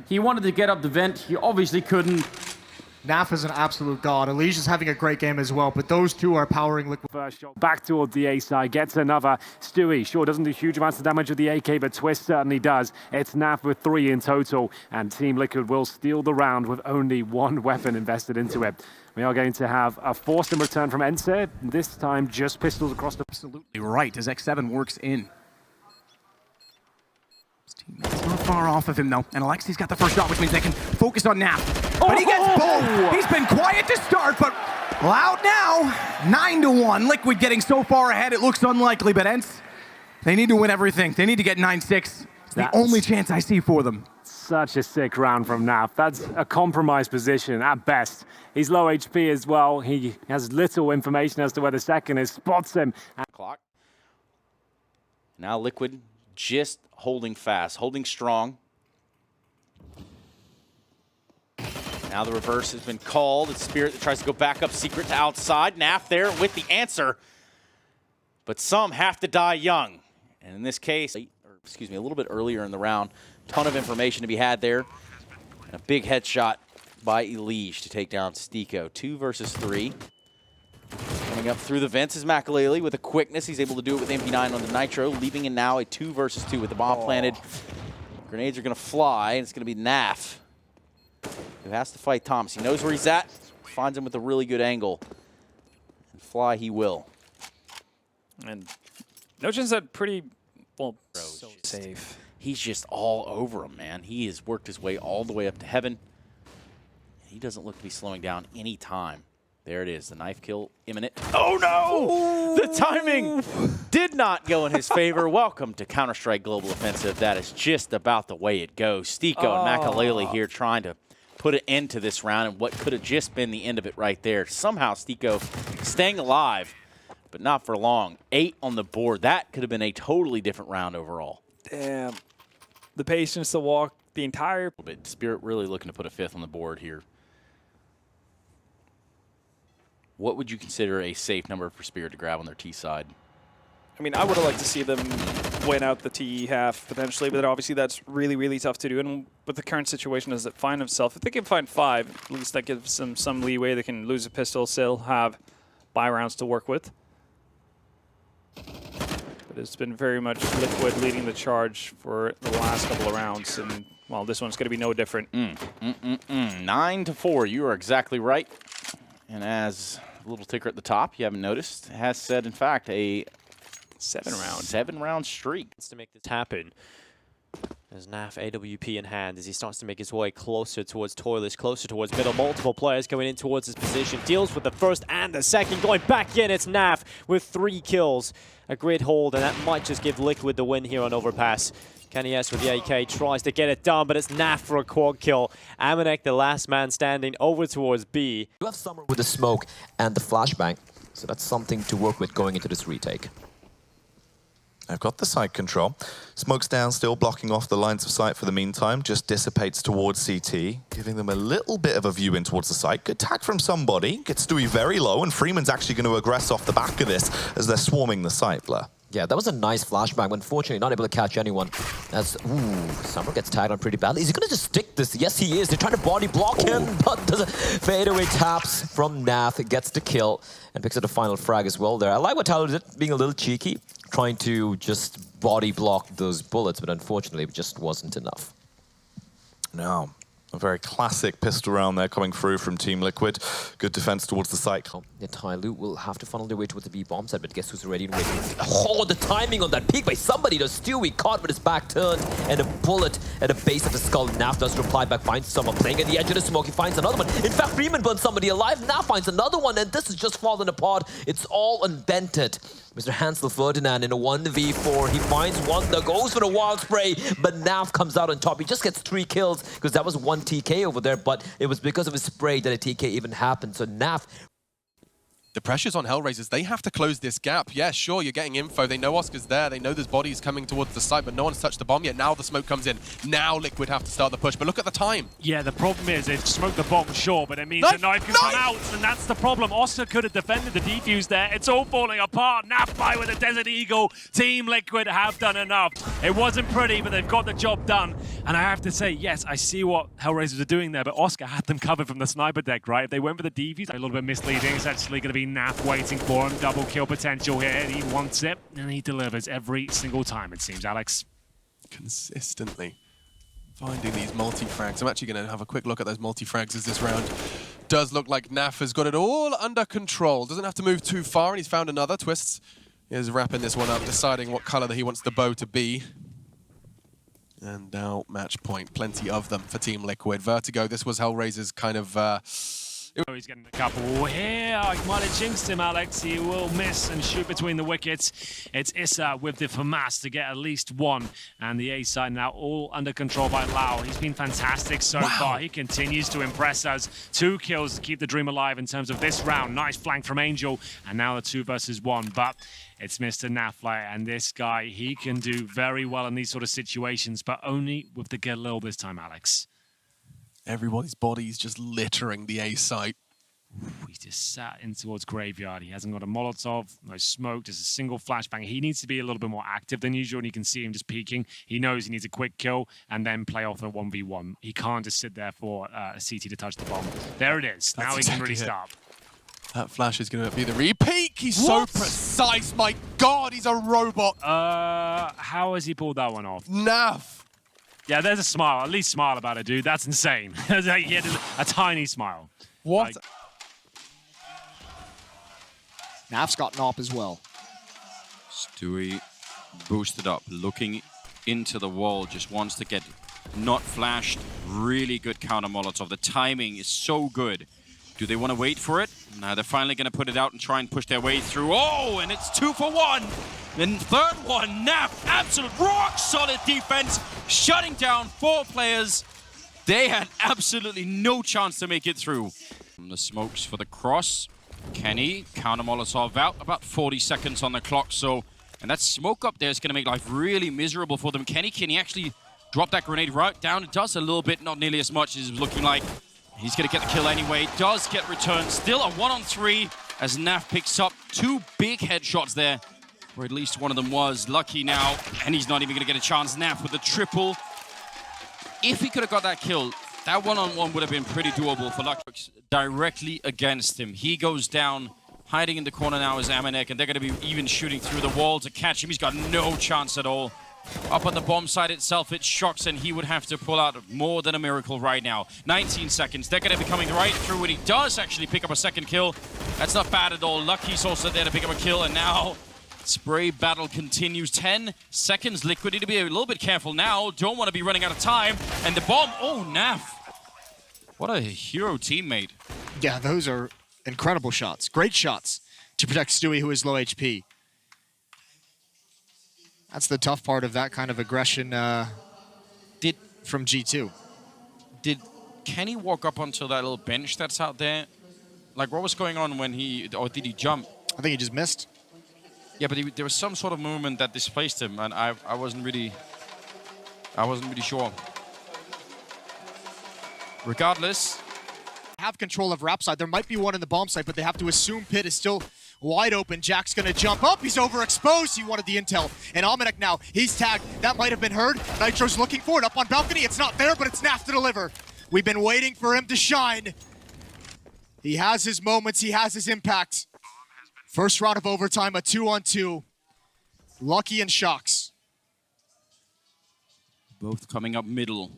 He wanted to get up the vent. He obviously couldn't. Naf is an absolute god. Elysia's having a great game as well, but those two are powering Liquid. First shot back towards the A side, gets another. Stewie, sure, doesn't do huge amounts of damage with the AK, but Twist certainly does. It's Naf with 3 in total, and Team Liquid will steal the round with only 1 weapon invested into it. We are going to have a force in return from Ense, this time just pistols across the... Absolutely right, as X7 works in. It's not far off of him, though. And Alexi's got the first shot, which means they can focus on Naf. But he gets both. He's been quiet to start, but loud now. 9-1. Liquid getting so far ahead, it looks unlikely. But Ents, they need to win everything. They need to get 9-6. It's the only chance I see for them. Such a sick round from Naf. That's a compromised position at best. He's low HP as well. He has little information as to where the second is. Spots him. Clock. Now Liquid just holding fast, holding strong. Now the reverse has been called. It's Spirit that tries to go back up secret to outside. Naf there with the answer. But some have to die young. And in this case, excuse me, a little bit earlier in the round, ton of information to be had there. And a big headshot by Elige to take down Csgo. 2 versus 3. Coming up through the vents is Makalele with a quickness. He's able to do it with MP9 on the Nitro, leaving in now a 2 versus 2 with the bomb planted. Grenades are going to fly, and it's going to be Naf who has to fight Thomas. He knows where he's at, finds him with a really good angle, and fly he will. And Notion's at pretty, well, so safe. He's just all over him, man. He has worked his way all the way up to heaven. He doesn't look to be slowing down any time. There it is, the knife kill imminent. Oh no! Ooh. The timing did not go in his favor. Welcome to Counter-Strike Global Offensive. That is just about the way it goes. Csgo and Makalele here trying to put an end to this round and what could have just been the end of it right there. Somehow Csgo staying alive, but not for long. 8 on the board. That could have been a totally different round overall. Damn. The patience to walk the entire... But Spirit really looking to put a 5th on the board here. What would you consider a safe number for Spirit to grab on their T side? I mean, I would have liked to see them win out the TE half potentially, but obviously that's really, really tough to do. And with the current situation as it finds himself, if they can find 5, at least that gives them some leeway. They can lose a pistol, still have buy rounds to work with. But it's been very much Liquid leading the charge for the last couple of rounds, and well, this one's going to be no different. 9-4, you are exactly right. And as a little ticker at the top, you haven't noticed, has said, in fact, a 7-round streak. To make this happen, as Naf AWP in hand, as he starts to make his way closer towards Toilish, closer towards middle. Multiple players going in towards his position. Deals with the first and the second. Going back in, it's Naf with 3 kills. A great hold, and that might just give Liquid the win here on Overpass. Kenny S with the AK tries to get it done, but it's Naf for a quad kill. Amanek, the last man standing, over towards B. You have Summer with the smoke and the flashbang, so that's something to work with going into this retake. I've got the site control. Smoke's down, still blocking off the lines of sight for the meantime. Just dissipates towards CT, giving them a little bit of a view in towards the site. Good tag from somebody. Gets Stewie very low, and Freeman's actually going to aggress off the back of this as they're swarming the site, Blur. Yeah, that was a nice flashbang. Unfortunately, not able to catch anyone. As Summer gets tagged on pretty badly. Is he gonna just stick this? Yes, he is. They're trying to body block him, but does fadeaway taps from Naf. Gets the kill and picks up the final frag as well there. I like what Tyler did, being a little cheeky, trying to just body block those bullets, but unfortunately, it just wasn't enough. No. A very classic pistol round there coming through from Team Liquid. Good defense towards the site. The Tyloo will have to funnel their way towards the B bomb side, but guess who's ready and waiting? Oh, the timing on that peek by somebody. The Stewie caught with his back turned, and a bullet at the base of the skull. Naf does reply back, finds someone playing at the edge of the smoke. He finds another one. In fact, Freeman burns somebody alive. Naf finds another one, and this is just falling apart. It's all unvented. Mr. Hansel Ferdinand in a 1v4. He finds one that goes for the wild spray, but Naf comes out on top. He just gets 3 kills because that was 1 TK over there, but it was because of his spray that a TK even happened. So Naf... The pressure's on Hellraisers. They have to close this gap. Yeah, sure, you're getting info. They know Oscar's there. They know there's bodies coming towards the site, but no one's touched the bomb yet. Now the smoke comes in. Now Liquid have to start the push. But look at the time. Yeah, the problem is they've smoked the bomb, sure, but it means the knife can come out, and that's the problem. Oscar could have defended the defuse there. It's all falling apart. Nafly with a Desert Eagle. Team Liquid have done enough. It wasn't pretty, but they've got the job done. And I have to say, yes, I see what Hellraisers are doing there, but Oscar had them covered from the sniper deck, right? If they went for the defuse, a little bit misleading. It's actually going to be Naf waiting for him. Double kill potential here. He wants it, and he delivers every single time, it seems, Alex. Consistently finding these multi-frags. I'm actually going to have a quick look at those multi-frags as this round does look like Naf has got it all under control. Doesn't have to move too far, and he's found another. Twists is wrapping this one up, deciding what color that he wants the bow to be. And now match point. Plenty of them for Team Liquid. Vertigo, this was Hellraiser's kind of... He's getting a couple here. I might have jinxed him, Alex. He will miss and shoot between the wickets. It's Issa with the FAMAS to get at least one. And the A side now all under control by Lau. He's been fantastic so far. He continues to impress us. 2 kills to keep the dream alive in terms of this round. Nice flank from Angel. And now the 2 versus 1. But it's Mr. Nafly, and this guy, he can do very well in these sort of situations, but only with the Galil this time, Alex. Everybody's body's just littering the A site. He's just sat in towards Graveyard. He hasn't got a Molotov, no smoke, just a single flashbang. He needs to be a little bit more active than usual, and you can see him just peeking. He knows he needs a quick kill and then play off a 1v1. He can't just sit there for a CT to touch the bomb. There it is. Now he can really start. That flash is going to be the repeat. He's so precise. My God, he's a robot. How has he pulled that one off? Naf. Yeah, there's a smile. At least smile about it, dude. That's insane. He had a tiny smile. What? Naf's got an op as well. Stewie boosted up, looking into the wall, just wants to get not flashed. Really good counter Molotov. The timing is so good. Do they want to wait for it? Now they're finally going to put it out and try and push their way through. Oh, and it's 2 for 1. Then third one, Naf, absolute rock solid defense, shutting down 4 players. They had absolutely no chance to make it through. From the smokes for the cross. Kenny, counter Molotov out, about 40 seconds on the clock. So, and that smoke up there is going to make life really miserable for them. Kenny, can he actually drop that grenade right down? It does a little bit, not nearly as much as it was looking like. He's going to get the kill anyway. Does get returned. Still a 1-on-3 as Naf picks up 2 big headshots there. Or at least one of them was. Lucky now. And he's not even going to get a chance. Naf with the triple. If he could have got that kill, that 1-on-1 would have been pretty doable for Lucky. Directly against him. He goes down. Hiding in the corner now is Amanek. And they're going to be even shooting through the wall to catch him. He's got no chance at all. Up on the bomb side itself, it shocks, and he would have to pull out more than a miracle right now. 19 seconds. They're going to be coming right through, and he does actually pick up a second kill. That's not bad at all. Lucky's also there to pick up a kill, and now spray battle continues. 10 seconds. Liquid need to be a little bit careful now. Don't want to be running out of time. And the bomb. Oh, Naf. What a hero teammate. Yeah, those are incredible shots. Great shots to protect Stewie, who is low HP. That's the tough part of that kind of aggression from G2. Did Kenny walk up onto that little bench that's out there? Like, what was going on when or did he jump? I think he just missed. Yeah, but there was some sort of movement that displaced him, and I wasn't really sure. Regardless, have control of Rap side. There might be one in the bomb site, but they have to assume Pit is still wide open. Jack's gonna jump up. He's overexposed. He wanted the intel. And Almanac now, he's tagged. That might have been heard. Nitro's looking for it up on balcony. It's not there, but it's Naf to deliver. We've been waiting for him to shine. He has his moments. He has his impact. First round of overtime, a 2-on-2. Lucky and Shocks. Both coming up middle.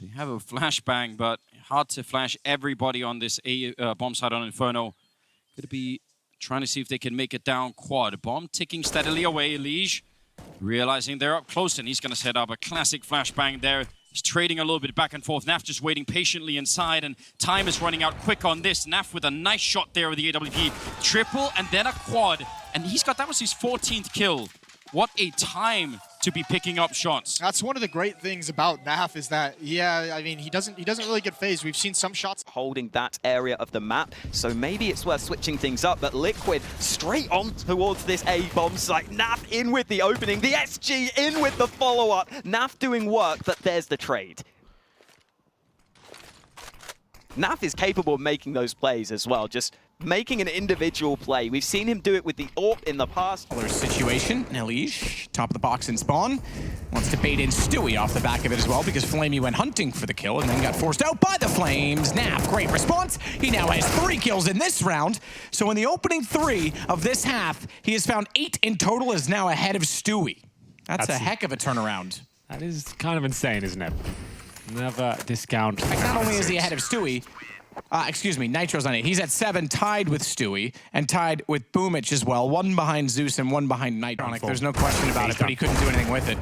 They have a flashbang, but hard to flash everybody on this bomb site on Inferno. Gonna be trying to see if they can make it down quad. Bomb ticking steadily away. Liege realizing they're up close, and he's gonna set up a classic flashbang there. He's trading a little bit back and forth. Naf just waiting patiently inside, and time is running out quick on this. Naf with a nice shot there with the AWP. Triple and then a quad, and that was his 14th kill. What a time to be picking up shots. That's one of the great things about Naf is that, yeah, I mean, he doesn't really get phased. We've seen some shots holding that area of the map, so maybe it's worth switching things up, but Liquid straight on towards this A bomb site. Naf in with the opening, the SG in with the follow-up. Naf doing work, but there's the trade. Naf is capable of making those plays as well, just making an individual play. We've seen him do it with the AWP in the past. Situation, Elige, top of the box in spawn. Wants to bait in Stewie off the back of it as well because Flamey went hunting for the kill and then got forced out by the Flames. Naf, great response. He now has 3 kills in this round. So in the opening 3 of this half, he has found 8 in total, is now ahead of Stewie. That's a heck of a turnaround. That is kind of insane, isn't it? Never discount. Like, not only is he ahead of Stewie, excuse me, Nitro's on 8. He's at 7, tied with Stewie, and tied with Boomich as well. 1 behind Zeus and 1 behind Nitronic. There's no question about it, but he couldn't do anything with it.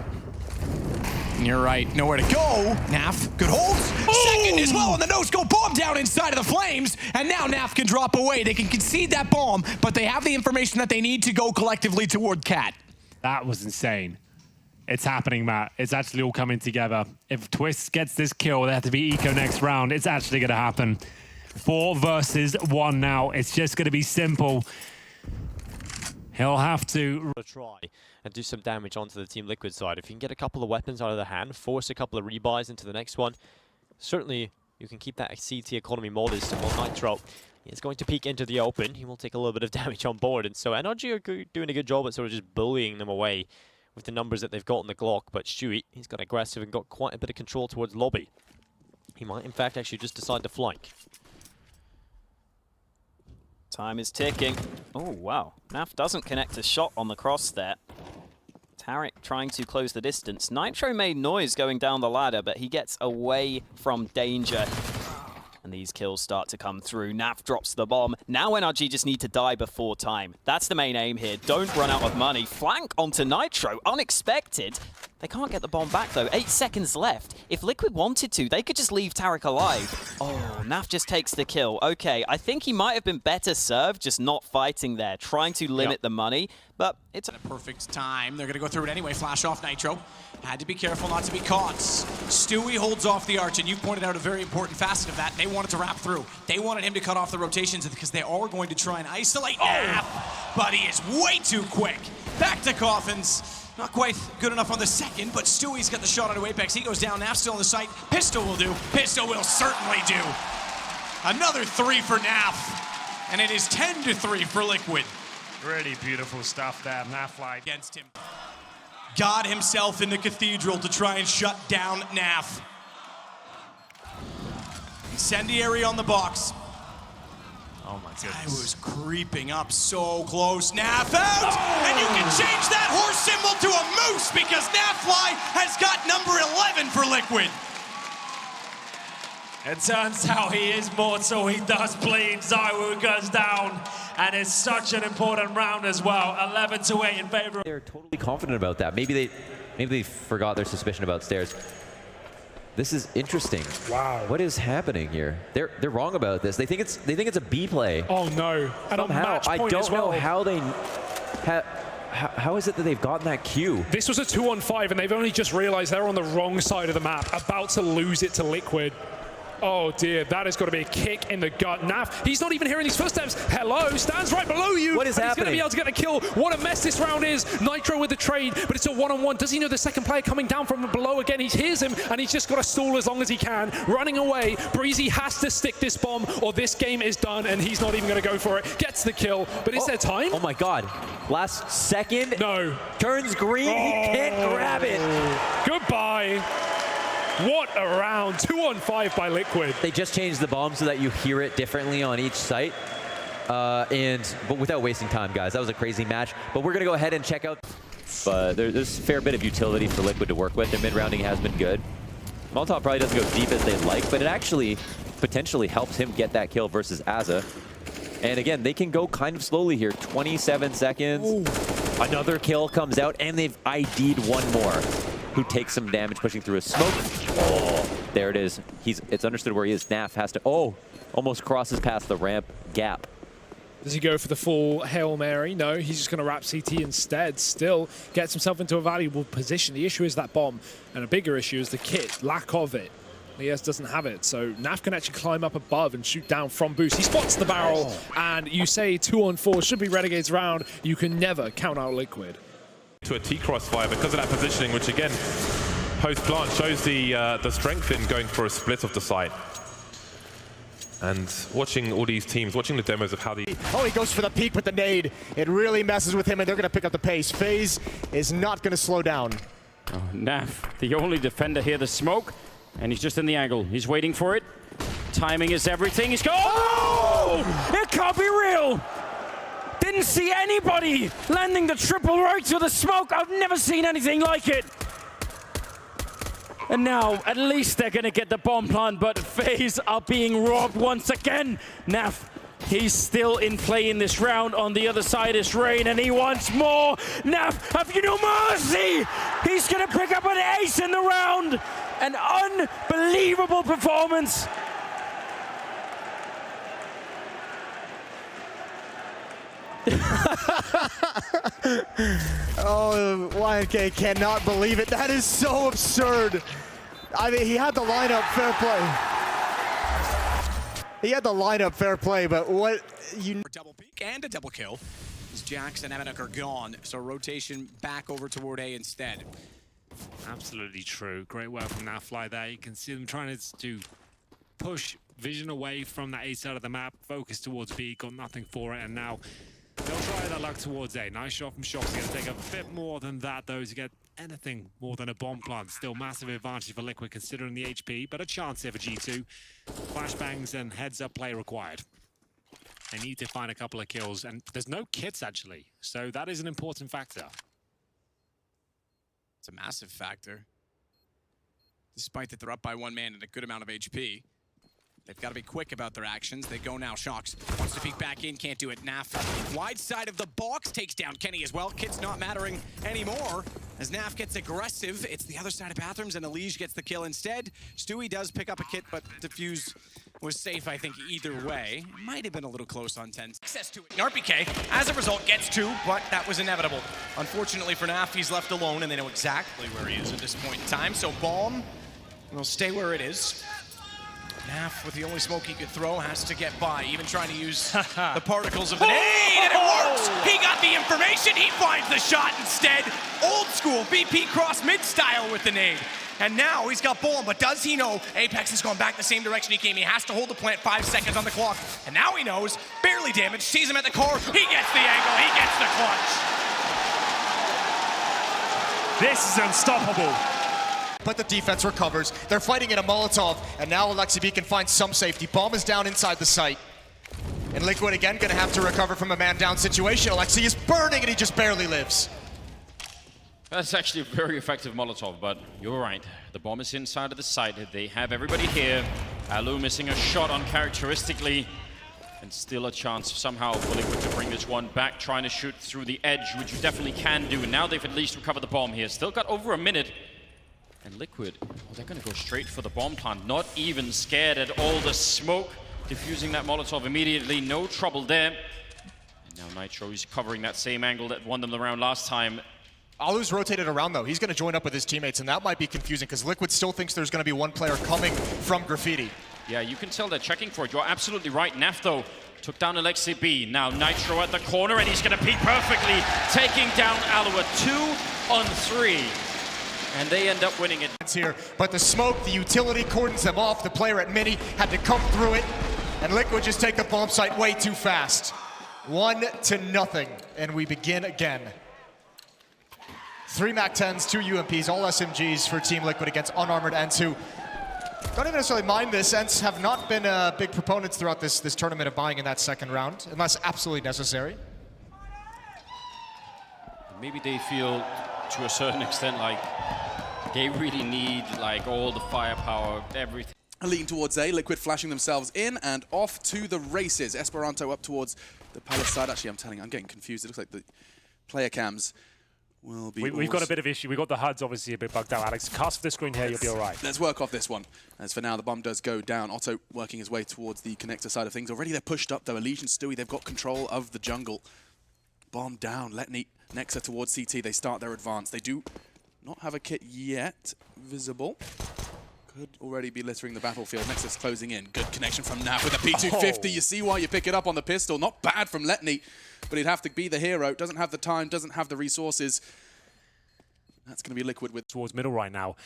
And you're right, nowhere to go. Naf, good holds. Second as well, and the no-scope bomb down inside of the Flames. And now Naf can drop away. They can concede that bomb, but they have the information that they need to go collectively toward Cat. That was insane. It's happening, Matt. It's actually all coming together. If Twist gets this kill, they have to be eco next round. It's actually going to happen. 4 versus 1 now. It's just going to be simple. He'll have to try and do some damage onto the Team Liquid side. If you can get a couple of weapons out of their hand, force a couple of rebuys into the next one, certainly you can keep that CT economy modest. And while Nitro is going to peek into the open, he will take a little bit of damage on board. And so NRG are doing a good job at sort of just bullying them away with the numbers that they've got on the Glock. But Stewie, he's got aggressive and got quite a bit of control towards lobby. He might, in fact, actually just decide to flank. Time is ticking. Oh, wow. Naf doesn't connect a shot on the cross there. Tarek trying to close the distance. Nitro made noise going down the ladder, but he gets away from danger. And these kills start to come through. Naf drops the bomb. Now NRG just need to die before time. That's the main aim here. Don't run out of money. Flank onto Nitro. Unexpected. They can't get the bomb back, though. 8 seconds left. If Liquid wanted to, they could just leave Tarek alive. Oh, Naf just takes the kill. Okay, I think he might have been better served just not fighting there, trying to limit the money, but it's a perfect time. They're going to go through it anyway. Flash off Nitro. Had to be careful not to be caught. Stewie holds off the arch, and you pointed out a very important facet of that. They wanted to wrap through. They wanted him to cut off the rotations because they are going to try and isolate Naf, but he is way too quick. Back to Coffins. Not quite good enough on the second, but Stewie's got the shot onto Apex. He goes down, Naf still on the site. Pistol will do. Pistol will certainly do. Another 3 for Naf, and it is 10-3 for Liquid. Really beautiful stuff there. Naf against him. God himself in the cathedral to try and shut down Naf. Incendiary on the box. Oh my goodness. I was creeping up so close. Naf out! And you can change that horse symbol to a moose because Nafly has got number 11 for Liquid. It turns out he is mortal. He does bleed. Zywoo goes down. And it's such an important round as well. 11-8 in favor. They're totally confident about that. Maybe they forgot their suspicion about stairs. This is interesting. Wow. What is happening here? They're wrong about this. They think it's a B play. Oh no. And somehow I don't know how they how is it that they've gotten that Q? This was a 2-on-5 and they've only just realized they're on the wrong side of the map, about to lose it to Liquid. Oh dear, that has got to be a kick in the gut. Naf, he's not even hearing these footsteps. Hello, stands right below you. What is happening? He's going to be able to get the kill. What a mess this round is. Nitro with the trade, but it's a 1-on-1. Does he know the second player coming down from below again? He hears him, and he's just got to stall as long as he can. Running away. Breezy has to stick this bomb, or this game is done, and he's not even going to go for it. Gets the kill, but is there time? Oh my god. Last second. No. Turns green. He can't grab it. Goodbye. What a round. 2-on-5 by Liquid. They just changed the bomb so that you hear it differently on each site. But without wasting time, guys. That was a crazy match. But we're going to go ahead and check out. But there's a fair bit of utility for Liquid to work with. Their mid-rounding has been good. Molotov probably doesn't go deep as they'd like, but it actually potentially helps him get that kill versus Aza. And again, they can go kind of slowly here. 27 seconds. Ooh. Another kill comes out, and they've ID'd one more, who takes some damage pushing through a smoke. Oh, there it is. It's understood where he is. Naf has to, almost crosses past the ramp gap. Does he go for the full Hail Mary? No, he's just going to wrap CT instead. Still gets himself into a valuable position. The issue is that bomb, and a bigger issue is the kit, lack of it. ES doesn't have it, so Naf can actually climb up above and shoot down from boost. He spots the barrel, and you say 2-on-4 should be Renegade's round. You can never count out Liquid. To a T-crossfire because of that positioning, which again, post-plant shows the strength in going for a split of the site. And watching all these teams, watching the demos of how the... Oh, he goes for the peek with the nade. It really messes with him, and they're going to pick up the pace. FaZe is not going to slow down. Oh, Naf, the only defender here, the smoke, and he's just in the angle. He's waiting for it. Timing is everything. He's going... Oh! It can't be real! Didn't see anybody landing the triple right to the smoke. I've never seen anything like it. And now, at least they're going to get the bomb plant, but FaZe are being robbed once again. Naf, he's still in play in this round. On the other side is Rain, and he wants more. Naf, have you no mercy? He's going to pick up an ace in the round. An unbelievable performance. Oh, YNK cannot believe it. That is so absurd. I mean, he had the lineup, fair play. He had the lineup, fair play, but what you... Double peek and a double kill. As Jax and Emenek are gone, so rotation back over toward A instead. Absolutely true. Great work from Nafly there. You can see them trying to push vision away from that A side of the map, focus towards B, got nothing for it, and now they'll try their luck towards A. Nice shot from Shox. Going to take a bit more than that, though, to get anything more than a bomb plant. Still massive advantage for Liquid considering the HP, but a chance here for G2. Flashbangs and heads-up play required. They need to find a couple of kills, and there's no kits, actually, so that is an important factor. It's a massive factor. Despite that they're up by one man and a good amount of HP. They've got to be quick about their actions. They go now. Shox wants to peek back in, can't do it. Naf, wide side of the box, takes down Kenny as well. Kit's not mattering anymore as Naf gets aggressive. It's the other side of Bathrooms, and Elige gets the kill instead. Stewie does pick up a kit, but Diffuse was safe, I think, either way. Might have been a little close on 10. Access to it. RPK, as a result, gets 2, but that was inevitable. Unfortunately for Naf, he's left alone, and they know exactly where he is at this point in time. So Bomb will stay where it is. Naf, with the only smoke he could throw, has to get by, even trying to use the particles of the nade, and it works! He got the information, he finds the shot instead! Old school BP cross mid-style with the nade. And now he's got Bomb, but does he know Apex is going back the same direction he came? He has to hold the plant, 5 seconds on the clock. And now he knows, barely damaged, sees him at the core, he gets the angle, he gets the clutch! This is unstoppable. But the defense recovers. They're fighting in a Molotov, and now Hltv can find some safety. Bomb is down inside the site. And Liquid again gonna have to recover from a man-down situation. Alexi is burning, and he just barely lives. That's actually a very effective Molotov, but you're right. The bomb is inside of the site. They have everybody here. Alu missing a shot uncharacteristically, and still a chance somehow for Liquid to bring this one back, trying to shoot through the edge, which you definitely can do. And now they've at least recovered the bomb here. Still got over a minute. And Liquid, they're going to go straight for the bomb plant. Not even scared at all. The smoke diffusing that Molotov immediately. No trouble there. And now Nitro is covering that same angle that won them the round last time. Alu's rotated around though. He's going to join up with his teammates, and that might be confusing because Liquid still thinks there's going to be one player coming from Graffiti. Yeah, you can tell they're checking for it. You're absolutely right. Naf, though, took down Alexi B. Now Nitro at the corner, and he's going to peek perfectly, taking down Alu. 2-on-3. And they end up winning it. Here, but the smoke, the utility cordons them off. The player at Mini had to come through it, and Liquid just take the bomb site way too fast. 1-0, and we begin again. 3 MAC-10s, 2 UMPs, all SMGs for Team Liquid against unarmored Ents, who don't even necessarily mind this. Ents have not been big proponents throughout this tournament of buying in that second round, unless absolutely necessary. Maybe they feel, to a certain extent, like They really need like all the firepower, everything. Lean towards A, Liquid flashing themselves in and off to the races. Esperanto up towards the Palace side. Actually, I'm getting confused. It looks like the player cams will be... We've got a bit of issue. We've got the HUDs obviously a bit bugged out. Alex, cast the screen here, you'll be all right. Let's work off this one. As for now, the bomb does go down. Otto working his way towards the connector side of things. Already they're pushed up, though. Elysian, Stewie, they've got control of the jungle. Bomb down. Letney, Nexa towards CT. They start their advance. They do not have a kit yet visible. Could already be littering the battlefield. Nexus closing in. Good connection from Nav with a P250. You see why you pick it up on the pistol. Not bad from Letney, but he'd have to be the hero. Doesn't have the time, doesn't have the resources. That's going to be Liquid with... Towards middle right now,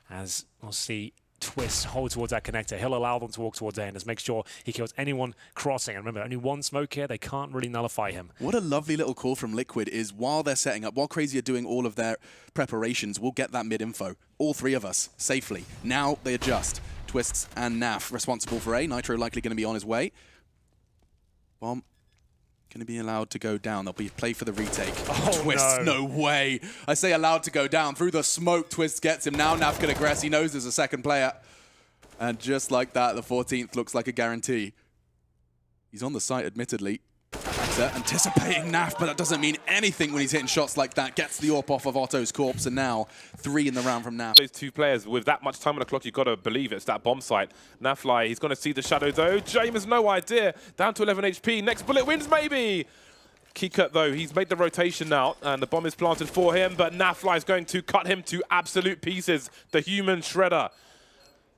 as we'll see Twist hold towards that connector. He'll allow them to walk towards A and just make sure he kills anyone crossing. And remember, only one smoke here. They can't really nullify him. What a lovely little call from Liquid is while they're setting up, while Crazy are doing all of their preparations, we'll get that mid-info. All three of us, safely. Now they adjust. Twists and Naf responsible for A. Nitro likely going to be on his way. Bomb going to be allowed to go down. There'll be a play for the retake. Oh, Twist, no way. I say allowed to go down. Through the smoke, Twist gets him. Now Naf can aggress. He knows there's a second player. And just like that, the 14th looks like a guarantee. He's on the site, admittedly. Anticipating Naf, but that doesn't mean anything when he's hitting shots like that. Gets the AWP off of Otto's corpse, and now 3 in the round from Naf. Those two players, with that much time on the clock, you've got to believe it's that bomb site. Nafly, he's going to see the shadow, though. James has no idea. Down to 11 HP. Next bullet wins, maybe. Keycut, though, he's made the rotation now, and the bomb is planted for him, but Nafly is going to cut him to absolute pieces. The human shredder.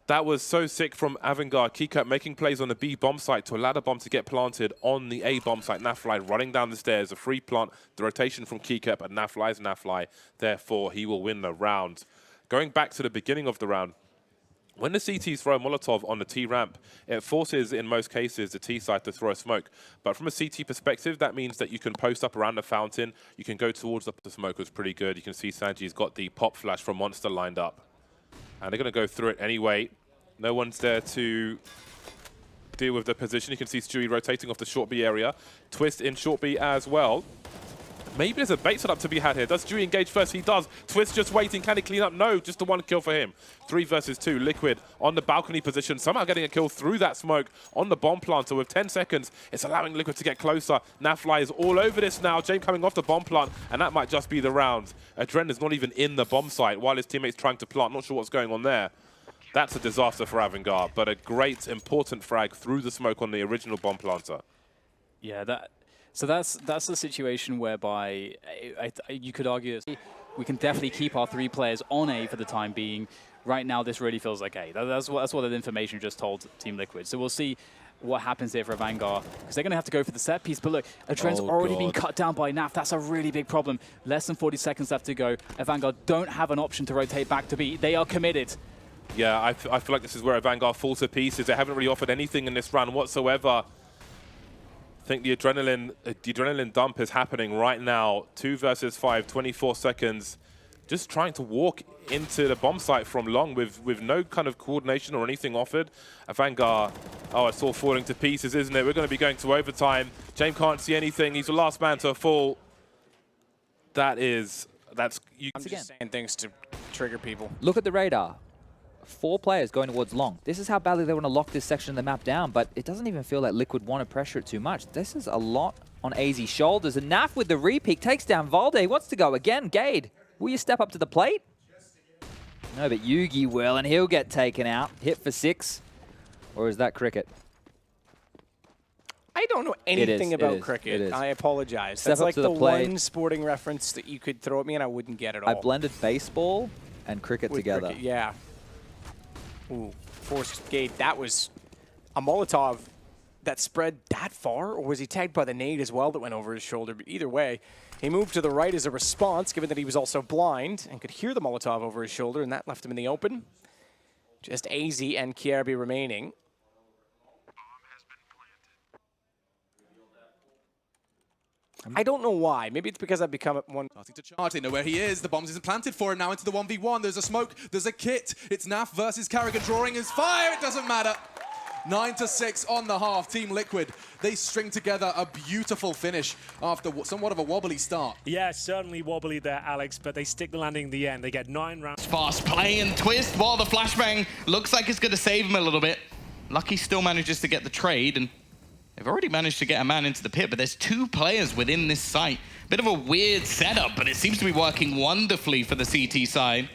That was so sick from Avangard. Keycut making plays on the B bomb site to allow the bomb to get planted on the A bomb site. Nafly running down the stairs, a free plant, the rotation from Keycut, but Nafly's Nafly. Therefore, he will win the round. Going back to the beginning of the round, when the CTs throw a Molotov on the T ramp, it forces, in most cases, the T side to throw a smoke. But from a CT perspective, that means that you can post up around the fountain. You can go towards the smoke, was pretty good. You can see Sanji's got the pop flash from Monster lined up. And they're going to go through it anyway. No one's there to deal with the position. You can see Stewie rotating off the short B area. Twist in short B as well. Maybe there's a bait setup to be had here. Does Stewie engage first? He does. Twist just waiting. Can he clean up? No, just the one kill for him. 3 versus 2. Liquid on the balcony position. Somehow getting a kill through that smoke on the bomb planter with 10 seconds. It's allowing Liquid to get closer. Nafly is all over this now. James coming off the bomb plant, and that might just be the round. Adren is not even in the bomb site while his teammate's trying to plant. Not sure what's going on there. That's a disaster for Avangard, but a great, important frag through the smoke on the original bomb planter. Yeah, that's the situation whereby you could argue we can definitely keep our 3 players on A for the time being. Right now, this really feels like A. That's what the information just told Team Liquid. So we'll see what happens here for Avangard, because they're going to have to go for the set piece. But look, Adren's already been cut down by Naf. That's a really big problem. Less than 40 seconds left to go. Avangard don't have an option to rotate back to B. They are committed. Yeah, I feel like this is where Avangard falls to pieces. They haven't really offered anything in this round whatsoever. I think the adrenaline dump is happening right now. 2 versus 5, 24 seconds. Just trying to walk into the bomb site from long with no kind of coordination or anything offered. Avangard, oh, it's all falling to pieces, isn't it? We're going to be going to overtime. James can't see anything. He's the last man to fall. That's you Once again, saying things to trigger people. Look at the radar. 4 players going towards long. This is how badly they want to lock this section of the map down, but it doesn't even feel like Liquid want to pressure it too much. This is a lot on AZ's shoulders, and Naf with the repeat takes down Valde. He wants to go again. Gade, will you step up to the plate? No, but Yugi will, and he'll get taken out. Hit for 6. Or is that cricket? I don't know anything about cricket. I apologize. Step That's up like to the the plate. one sporting reference that you could throw at me and I wouldn't get it all. I blended baseball and cricket With together. cricket, yeah. Ooh, forced Gade. That was a Molotov that spread that far, or was he tagged by the nade as well that went over his shoulder? But either way, he moved to the right as a response, given that he was also blind and could hear the Molotov over his shoulder, and that left him in the open. Just AZ and Kierby remaining. I don't know why. Maybe it's because I've become one. Starting to charge. They know where he is. The bombs isn't planted for him now into the 1v1. There's a smoke. There's a kit. It's Naf versus Carrigan drawing his fire. It doesn't matter. 9-6 on the half. Team Liquid, they string together a beautiful finish after somewhat of a wobbly start. Yeah, certainly wobbly there, Alex, but they stick the landing in the end. They get 9 rounds. Fast play and twist while the flashbang looks like it's going to save him a little bit. Lucky still manages to get the trade, and they've already managed to get a man into the pit, but there's 2 players within this site. Bit of a weird setup, but it seems to be working wonderfully for the CT side.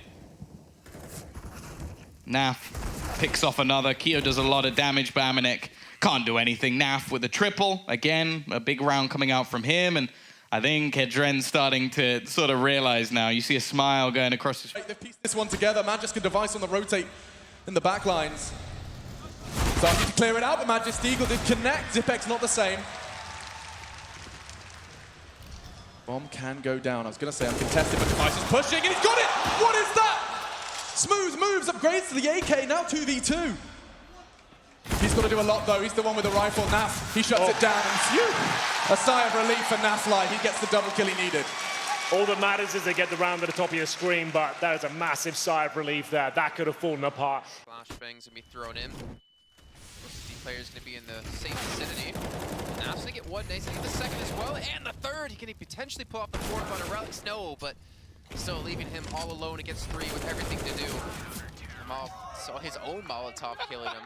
Naf picks off another. Keo does a lot of damage, but Amanek can't do anything. Naf with a triple. Again, a big round coming out from him, and I think Hedren's starting to sort of realize now. You see a smile going across his face. They've pieced this one together. Magisk device on the rotate in the back lines. Starting to clear it out, but Magisk Eagle did connect. Zipex not the same. Bomb can go down. I was going to say uncontested, but Device is pushing, and he's got it! What is that? Smooth moves, upgrades to the AK, now 2v2. He's got to do a lot, though. He's the one with the rifle. Naf, he shuts it down, and phew! A sigh of relief for Nafly. He gets the double kill he needed. All that matters is they get the round at the top of your screen, but that is a massive sigh of relief there. That could have fallen apart. Flashbangs gonna be thrown in. Most of the players gonna be in the same vicinity. Naf's gonna get one, nice to get the second as well, and the third. He can potentially pull off the fourth on a Relics. No, but still leaving him all alone against 3 with everything to do. Saw his own Molotov killing him.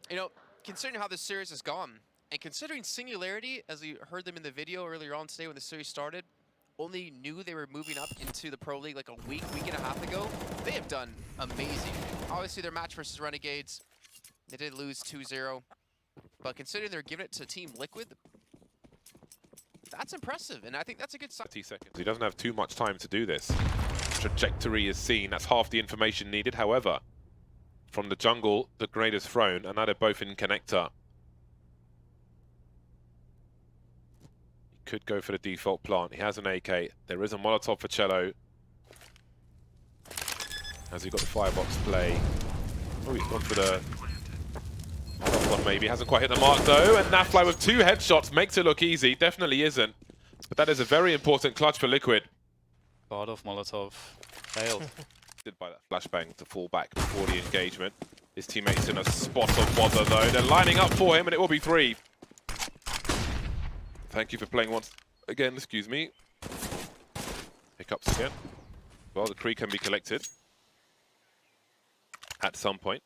You know, considering how this series has gone, and considering Singularity, as we heard them in the video earlier on today when the series started, only knew they were moving up into the Pro League like a week and a half ago, they have done amazing. Obviously, their match versus Renegades, they did lose 2-0. But considering they're giving it to Team Liquid, that's impressive, and I think that's a good sign. 30 seconds. He doesn't have too much time to do this. Trajectory is seen. That's half the information needed. However, from the jungle, the grenade is thrown, and now they're both in connector. He could go for the default plant. He has an AK. There is a Molotov for Cello. Has he got the firebox play? Oh, he's gone for the one maybe. Hasn't quite hit the mark though, and Nafly with 2 headshots makes it look easy. Definitely isn't. But that is a very important clutch for Liquid. God of Molotov failed. By that flashbang to fall back before the engagement. His teammates in a spot of bother though. They're lining up for him, and it will be 3. Thank you for playing once again, excuse me. Hiccups again. Well, the tree can be collected at some point.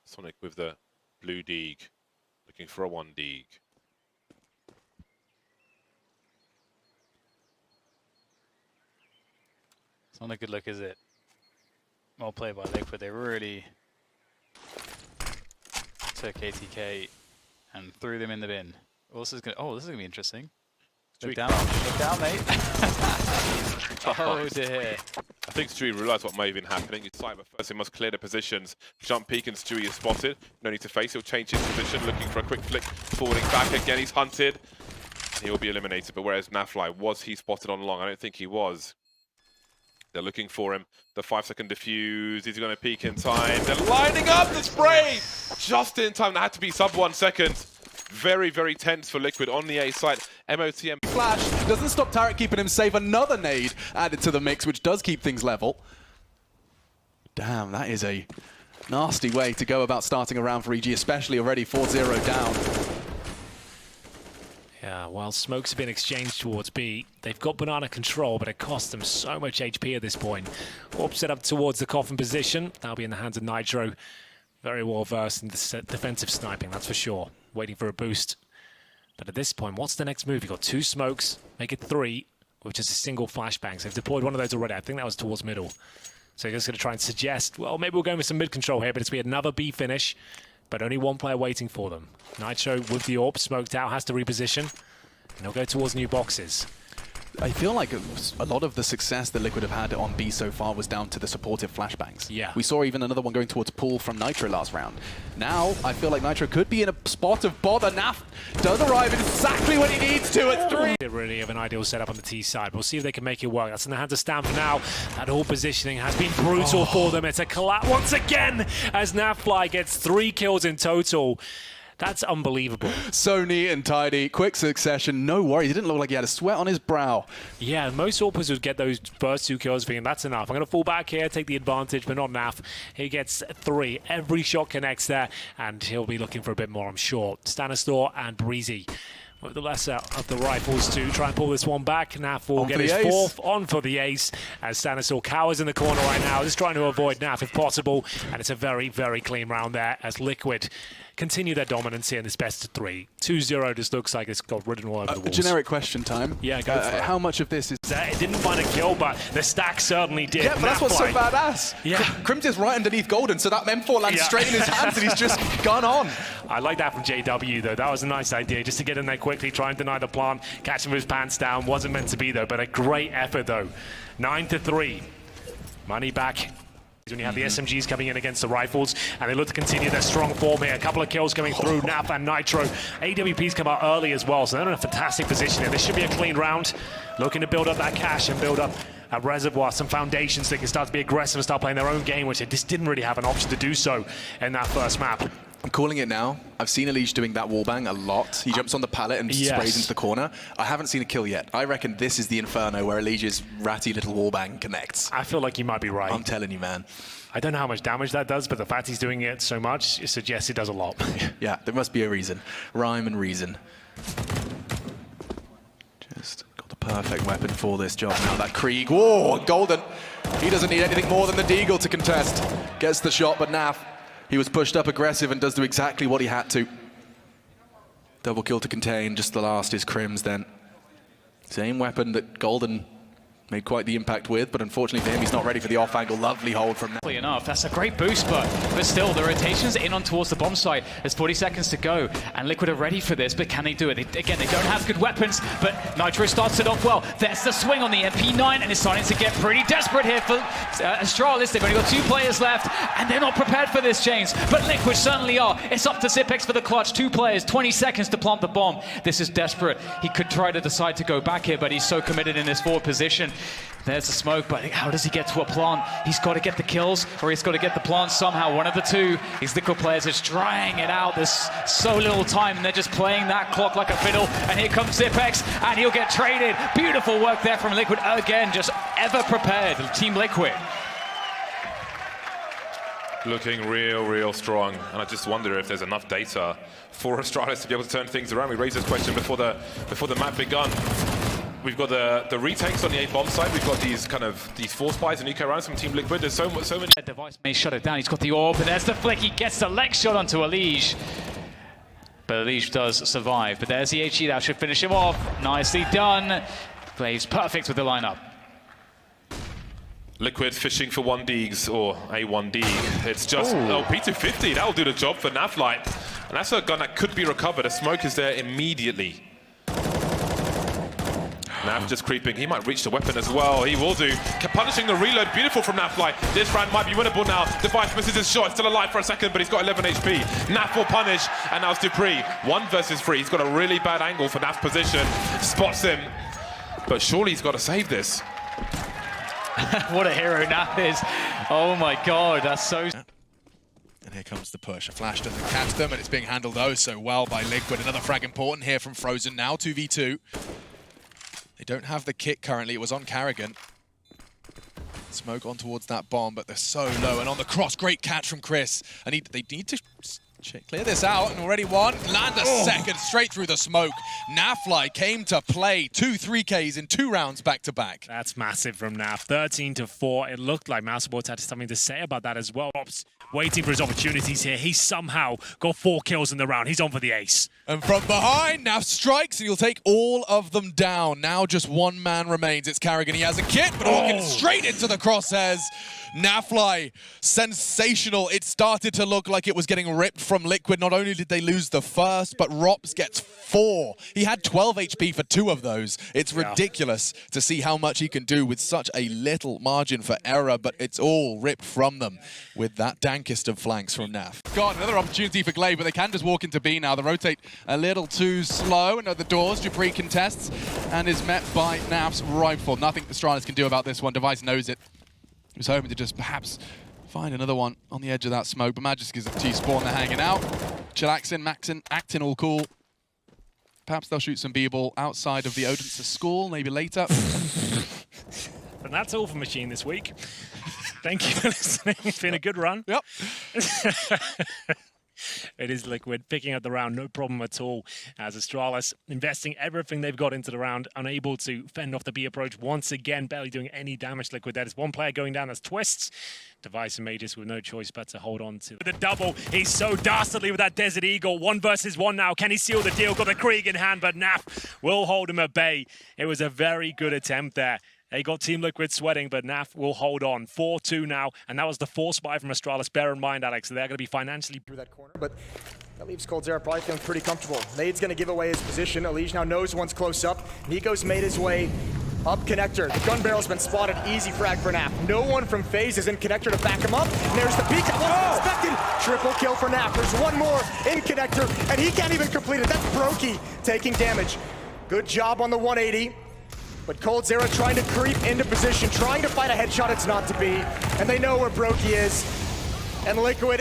Sonic with the blue Deeg, looking for a 1 Deeg. It's not a good look, is it? Well played by Liquid. They really took ATK and threw them in the bin. This is gonna be interesting. Look down, mate. Oh dear. I think Stewie realised what may have been happening. His side, but first he must clear the positions. Jump peek and Stewie is spotted. No need to face. He'll change his position, looking for a quick flick. Forwarding back again. He's hunted. He will be eliminated. But whereas Nafly, was he spotted on long? I don't think he was. They're looking for him. The 5-second defuse. He's going to peek in time. They're lining up the spray! Just in time. That had to be sub 1 second. Very, very tense for Liquid on the A side. MOTM. Flash doesn't stop Tarek keeping him safe. Another nade added to the mix, which does keep things level. Damn, that is a nasty way to go about starting a round for EG, especially already 4-0 down. Yeah, while smokes have been exchanged towards B, they've got banana control, but it costs them so much HP at this point. Orb set up towards the coffin position. That'll be in the hands of Nitro. Very well versed in the defensive sniping, that's for sure. Waiting for a boost. But at this point, what's the next move? You've got 2 smokes, make it 3, which is a single flashbang. So they've deployed one of those already. I think that was towards middle. So you're just going to try and suggest, well, maybe we're going with some mid control here, but it's going to be another B finish. But only 1 player waiting for them. Nitro with the orb, smoked out, has to reposition. And they'll go towards new boxes. I feel like a lot of the success that Liquid have had on B so far was down to the supportive flashbangs. Yeah. We saw even another one going towards Pool from Nitro last round. Now, I feel like Nitro could be in a spot of bother. Naf does arrive exactly when he needs to. It's 3. Really of an ideal setup on the T side. We'll see if they can make it work. That's in the hands of Stam for now. That whole positioning has been brutal for them. It's a collapse once again as Nafly gets 3 kills in total. That's unbelievable. So neat and tidy, quick succession, no worries. He didn't look like he had a sweat on his brow. Yeah, most AWPers would get those first 2 kills thinking that's enough. I'm going to fall back here, take the advantage, but not Naf. He gets 3. Every shot connects there, and he'll be looking for a bit more, I'm sure. Stanistor and Breezy with the lesser of the rifles to try and pull this one back. Naf will get his 4th on for the ace as Stanistor cowers in the corner right now, just trying to avoid Naf if possible. And it's a very, very clean round there as Liquid continue their dominance here in this best of 3. 2-0 just looks like it's got written all over the walls. Generic question time. Yeah, go for it. How much of this is... It didn't find a kill, but the stack certainly did. Yeah, but that's what's so badass. Yeah. Crim's right underneath Golden, so that M4 lands straight in his hands and he's just gone on. I like that from JW, though. That was a nice idea, just to get in there quickly, try and deny the plant, catch him with his pants down. Wasn't meant to be, though, but a great effort, though. 9-3. Money back. When you have the SMGs coming in against the rifles, and they look to continue their strong form here. A couple of kills coming through, Naf and Nitro. AWP's come out early as well, so they're in a fantastic position here. This should be a clean round. Looking to build up that cash and build up a reservoir, some foundations so they can start to be aggressive and start playing their own game, which they just didn't really have an option to do so in that first map. I'm calling it now. I've seen Elige doing that wallbang a lot. He jumps on the pallet and sprays into the corner. I haven't seen a kill yet. I reckon this is the Inferno where Elige's ratty little wallbang connects. I feel like you might be right. I'm telling you, man. I don't know how much damage that does, but the fact he's doing it so much, it suggests it does a lot. Yeah, there must be a reason. Rhyme and reason. Just got the perfect weapon for this job now. That Krieg. Whoa, Golden. He doesn't need anything more than the Deagle to contest. Gets the shot, but Naf, he was pushed up aggressive and does do exactly what he had to. Double kill to contain. Just the last is Crim's then. Same weapon that Golden made quite the impact with, but unfortunately for him, he's not ready for the off-angle. Lovely hold from Naf. Enough. That's a great boost, but still, the rotations in on towards the bomb site. There's 40 seconds to go, and Liquid are ready for this, but can they do it? Again, they don't have good weapons, but Nitro starts it off well. There's the swing on the MP9, and it's starting to get pretty desperate here for Astralis. They've only got 2 players left, and they're not prepared for this, James, but Liquid certainly are. It's up to Zipex for the clutch. 2 players, 20 seconds to plant the bomb. This is desperate. He could try to decide to go back here, but he's so committed in his forward position. There's the smoke, but how does he get to a plant? He's got to get the kills, or he's got to get the plant somehow. One of the two. These Liquid players are just drying it out. There's so little time, and they're just playing that clock like a fiddle. And here comes Zipex, and he'll get traded. Beautiful work there from Liquid. Again, just ever prepared. Team Liquid. Looking real strong, and I just wonder if there's enough data for Astralis to be able to turn things around. We raised this question before the map begun. We've got the retakes on the A bomb side. We've got these force buys and eco rounds from Team Liquid. There's so many. That device may shut it down. He's got the orb, but there's the flick. He gets the leg shot onto Elige. But Elige does survive. But there's the HE. That should finish him off. Nicely done. Plays perfect with the lineup. Liquid fishing for 1Ds or A1D. It's just, P250. That'll do the job for Naflight. And that's a gun that could be recovered. A smoke is there immediately. Naf just creeping. He might reach the weapon as well. He will do. Punishing the reload. Beautiful from Naflight. This round might be winnable now. Device misses his shot. Still alive for a second, but he's got 11 HP. Naf will punish, and now it's Dupree. 1 versus 3. He's got a really bad angle for Naf's position. Spots him. But surely he's got to save this. What a hero Naf is. Oh my god, that's so... And here comes the push. A flash doesn't catch them, and it's being handled oh so well by Liquid. Another frag important here from Frozen now, 2v2. They don't have the kit currently. It was on Carrigan. Smoke on towards that bomb, but they're so low. And on the cross, great catch from Chris. And they need to clear this out, and already one. Land a second straight through the smoke. Nafly came to play 2 3Ks in 2 rounds back-to-back. That's massive from Naf. 13-4. It looked like Mousesports had something to say about that as well. Waiting for his opportunities here. He somehow got 4 kills in the round. He's on for the ace. And from behind, Naf strikes, and he'll take all of them down. Now just 1 man remains. It's Carrigan. He has a kit, but walking straight into the crosshairs. Nafly, sensational. It started to look like it was getting ripped from Liquid. Not only did they lose the first, but Rops gets 4. He had 12 HP for 2 of those. It's ridiculous to see how much he can do with such a little margin for error, but it's all ripped from them with that dankest of flanks from Naf. Got another opportunity for Glaive, but they can just walk into B now. They rotate a little too slow, and at the doors, Dupree contests and is met by Naf's rifle. Nothing Astralis can do about this one. Device knows it. He was hoping to just perhaps find another one on the edge of that smoke, but Magic is a T-spawn. They're hanging out. chillaxing, maxing, acting all cool. Perhaps they'll shoot some B-ball outside of the Odense school, maybe later. And that's all for Machine this week. Thank you for listening. It's been a good run. Yep. It is Liquid picking up the round, no problem at all. As Astralis investing everything they've got into the round, unable to fend off the B approach once again, barely doing any damage. Liquid, that is one player going down as Twists. Device and Magus with no choice but to hold on to the double. He's so dastardly with that Desert Eagle. 1 versus 1 now. Can he seal the deal? Got the Krieg in hand, but Naf will hold him at bay. It was a very good attempt there. They got Team Liquid sweating, but Naf will hold on. 4-2 now, and that was the force buy from Astralis. Bear in mind, Alex, they're going to be financially through that corner, but that leaves coldzera probably feeling pretty comfortable. Nade's going to give away his position. Elige now knows one's close up. Nico's made his way up connector. The gun barrel's been spotted. Easy frag for Naf. No one from FaZe is in connector to back him up. And there's the peek. That wasn't expected. Triple kill for Naf. There's one more in connector, and he can't even complete it. That's Brokey taking damage. Good job on the 180. But coldzera trying to creep into position, trying to find a headshot it's not to be. And they know where Brokey is. And Liquid,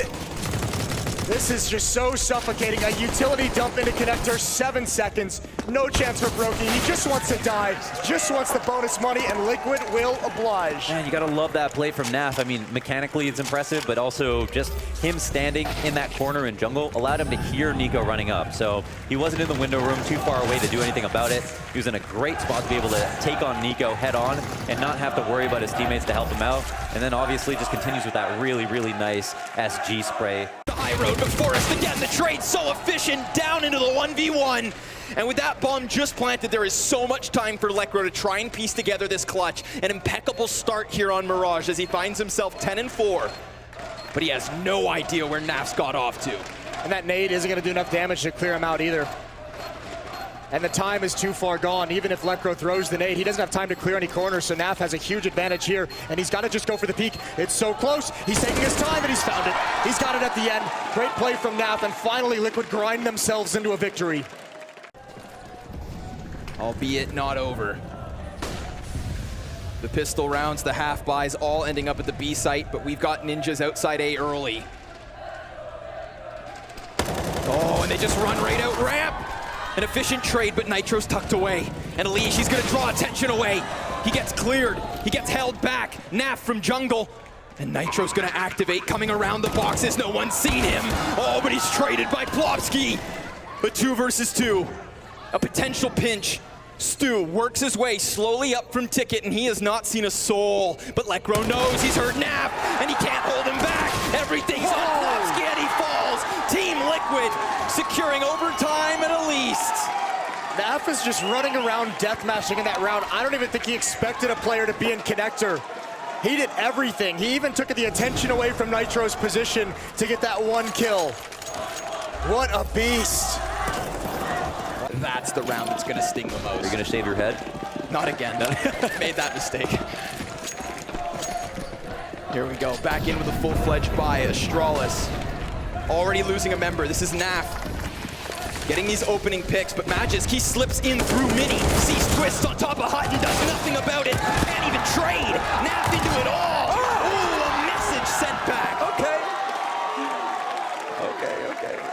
this is just so suffocating. A utility dump into connector, 7 seconds. No chance for Brokey. He just wants to die, just wants the bonus money, and Liquid will oblige. Man, you gotta love that play from Naf. I mean, mechanically it's impressive, but also just him standing in that corner in jungle allowed him to hear Nico running up. So he wasn't in the window room too far away to do anything about it. He was in a great spot to be able to take on Nico head on and not have to worry about his teammates to help him out. And then obviously just continues with that really, really nice SG spray. The high road before us again. The trade so efficient down into the 1v1. And with that bomb just planted, there is so much time for Lekro to try and piece together this clutch. An impeccable start here on Mirage as he finds himself 10-4. But he has no idea where Naf's got off to. And that nade isn't going to do enough damage to clear him out either. And the time is too far gone. Even if Lekro throws the nade, he doesn't have time to clear any corners, so Naf has a huge advantage here, and he's got to just go for the peak. It's so close. He's taking his time, and he's found it. He's got it at the end. Great play from Naf, and finally Liquid grind themselves into a victory. Albeit not over. The pistol rounds, the half buys, all ending up at the B site, but we've got ninjas outside A early. Oh, and they just run right out ramp. An efficient trade, but Nitro's tucked away. And Elige, he's gonna draw attention away. He gets cleared, he gets held back. Naf from jungle. And Nitro's gonna activate, coming around the boxes. No one's seen him. Oh, but he's traded by Plopsky. But 2 versus 2. A potential pinch. Stu works his way slowly up from Ticket, and he has not seen a soul. But Lekro knows he's hurt Naf, and he can't hold him back. Everything's on Plopsky, and he falls. Team Liquid securing overtime at least. Naf is just running around deathmatching in that round. I don't even think he expected a player to be in connector. He did everything. He even took the attention away from Nitro's position to get that 1 kill. What a beast. That's the round that's gonna sting the most. You're gonna shave your head? Not again. Made that mistake. Here we go. Back in with a full-fledged buy. Astralis already losing a member. This is Naf. Getting these opening picks, but Magisk, he slips in through Mini. Sees Twist on top of Hutton, does nothing about it. Can't even trade. Naf into it all. Ooh, a message sent back. Okay.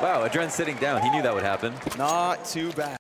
Wow, Adren's sitting down. He knew that would happen. Not too bad.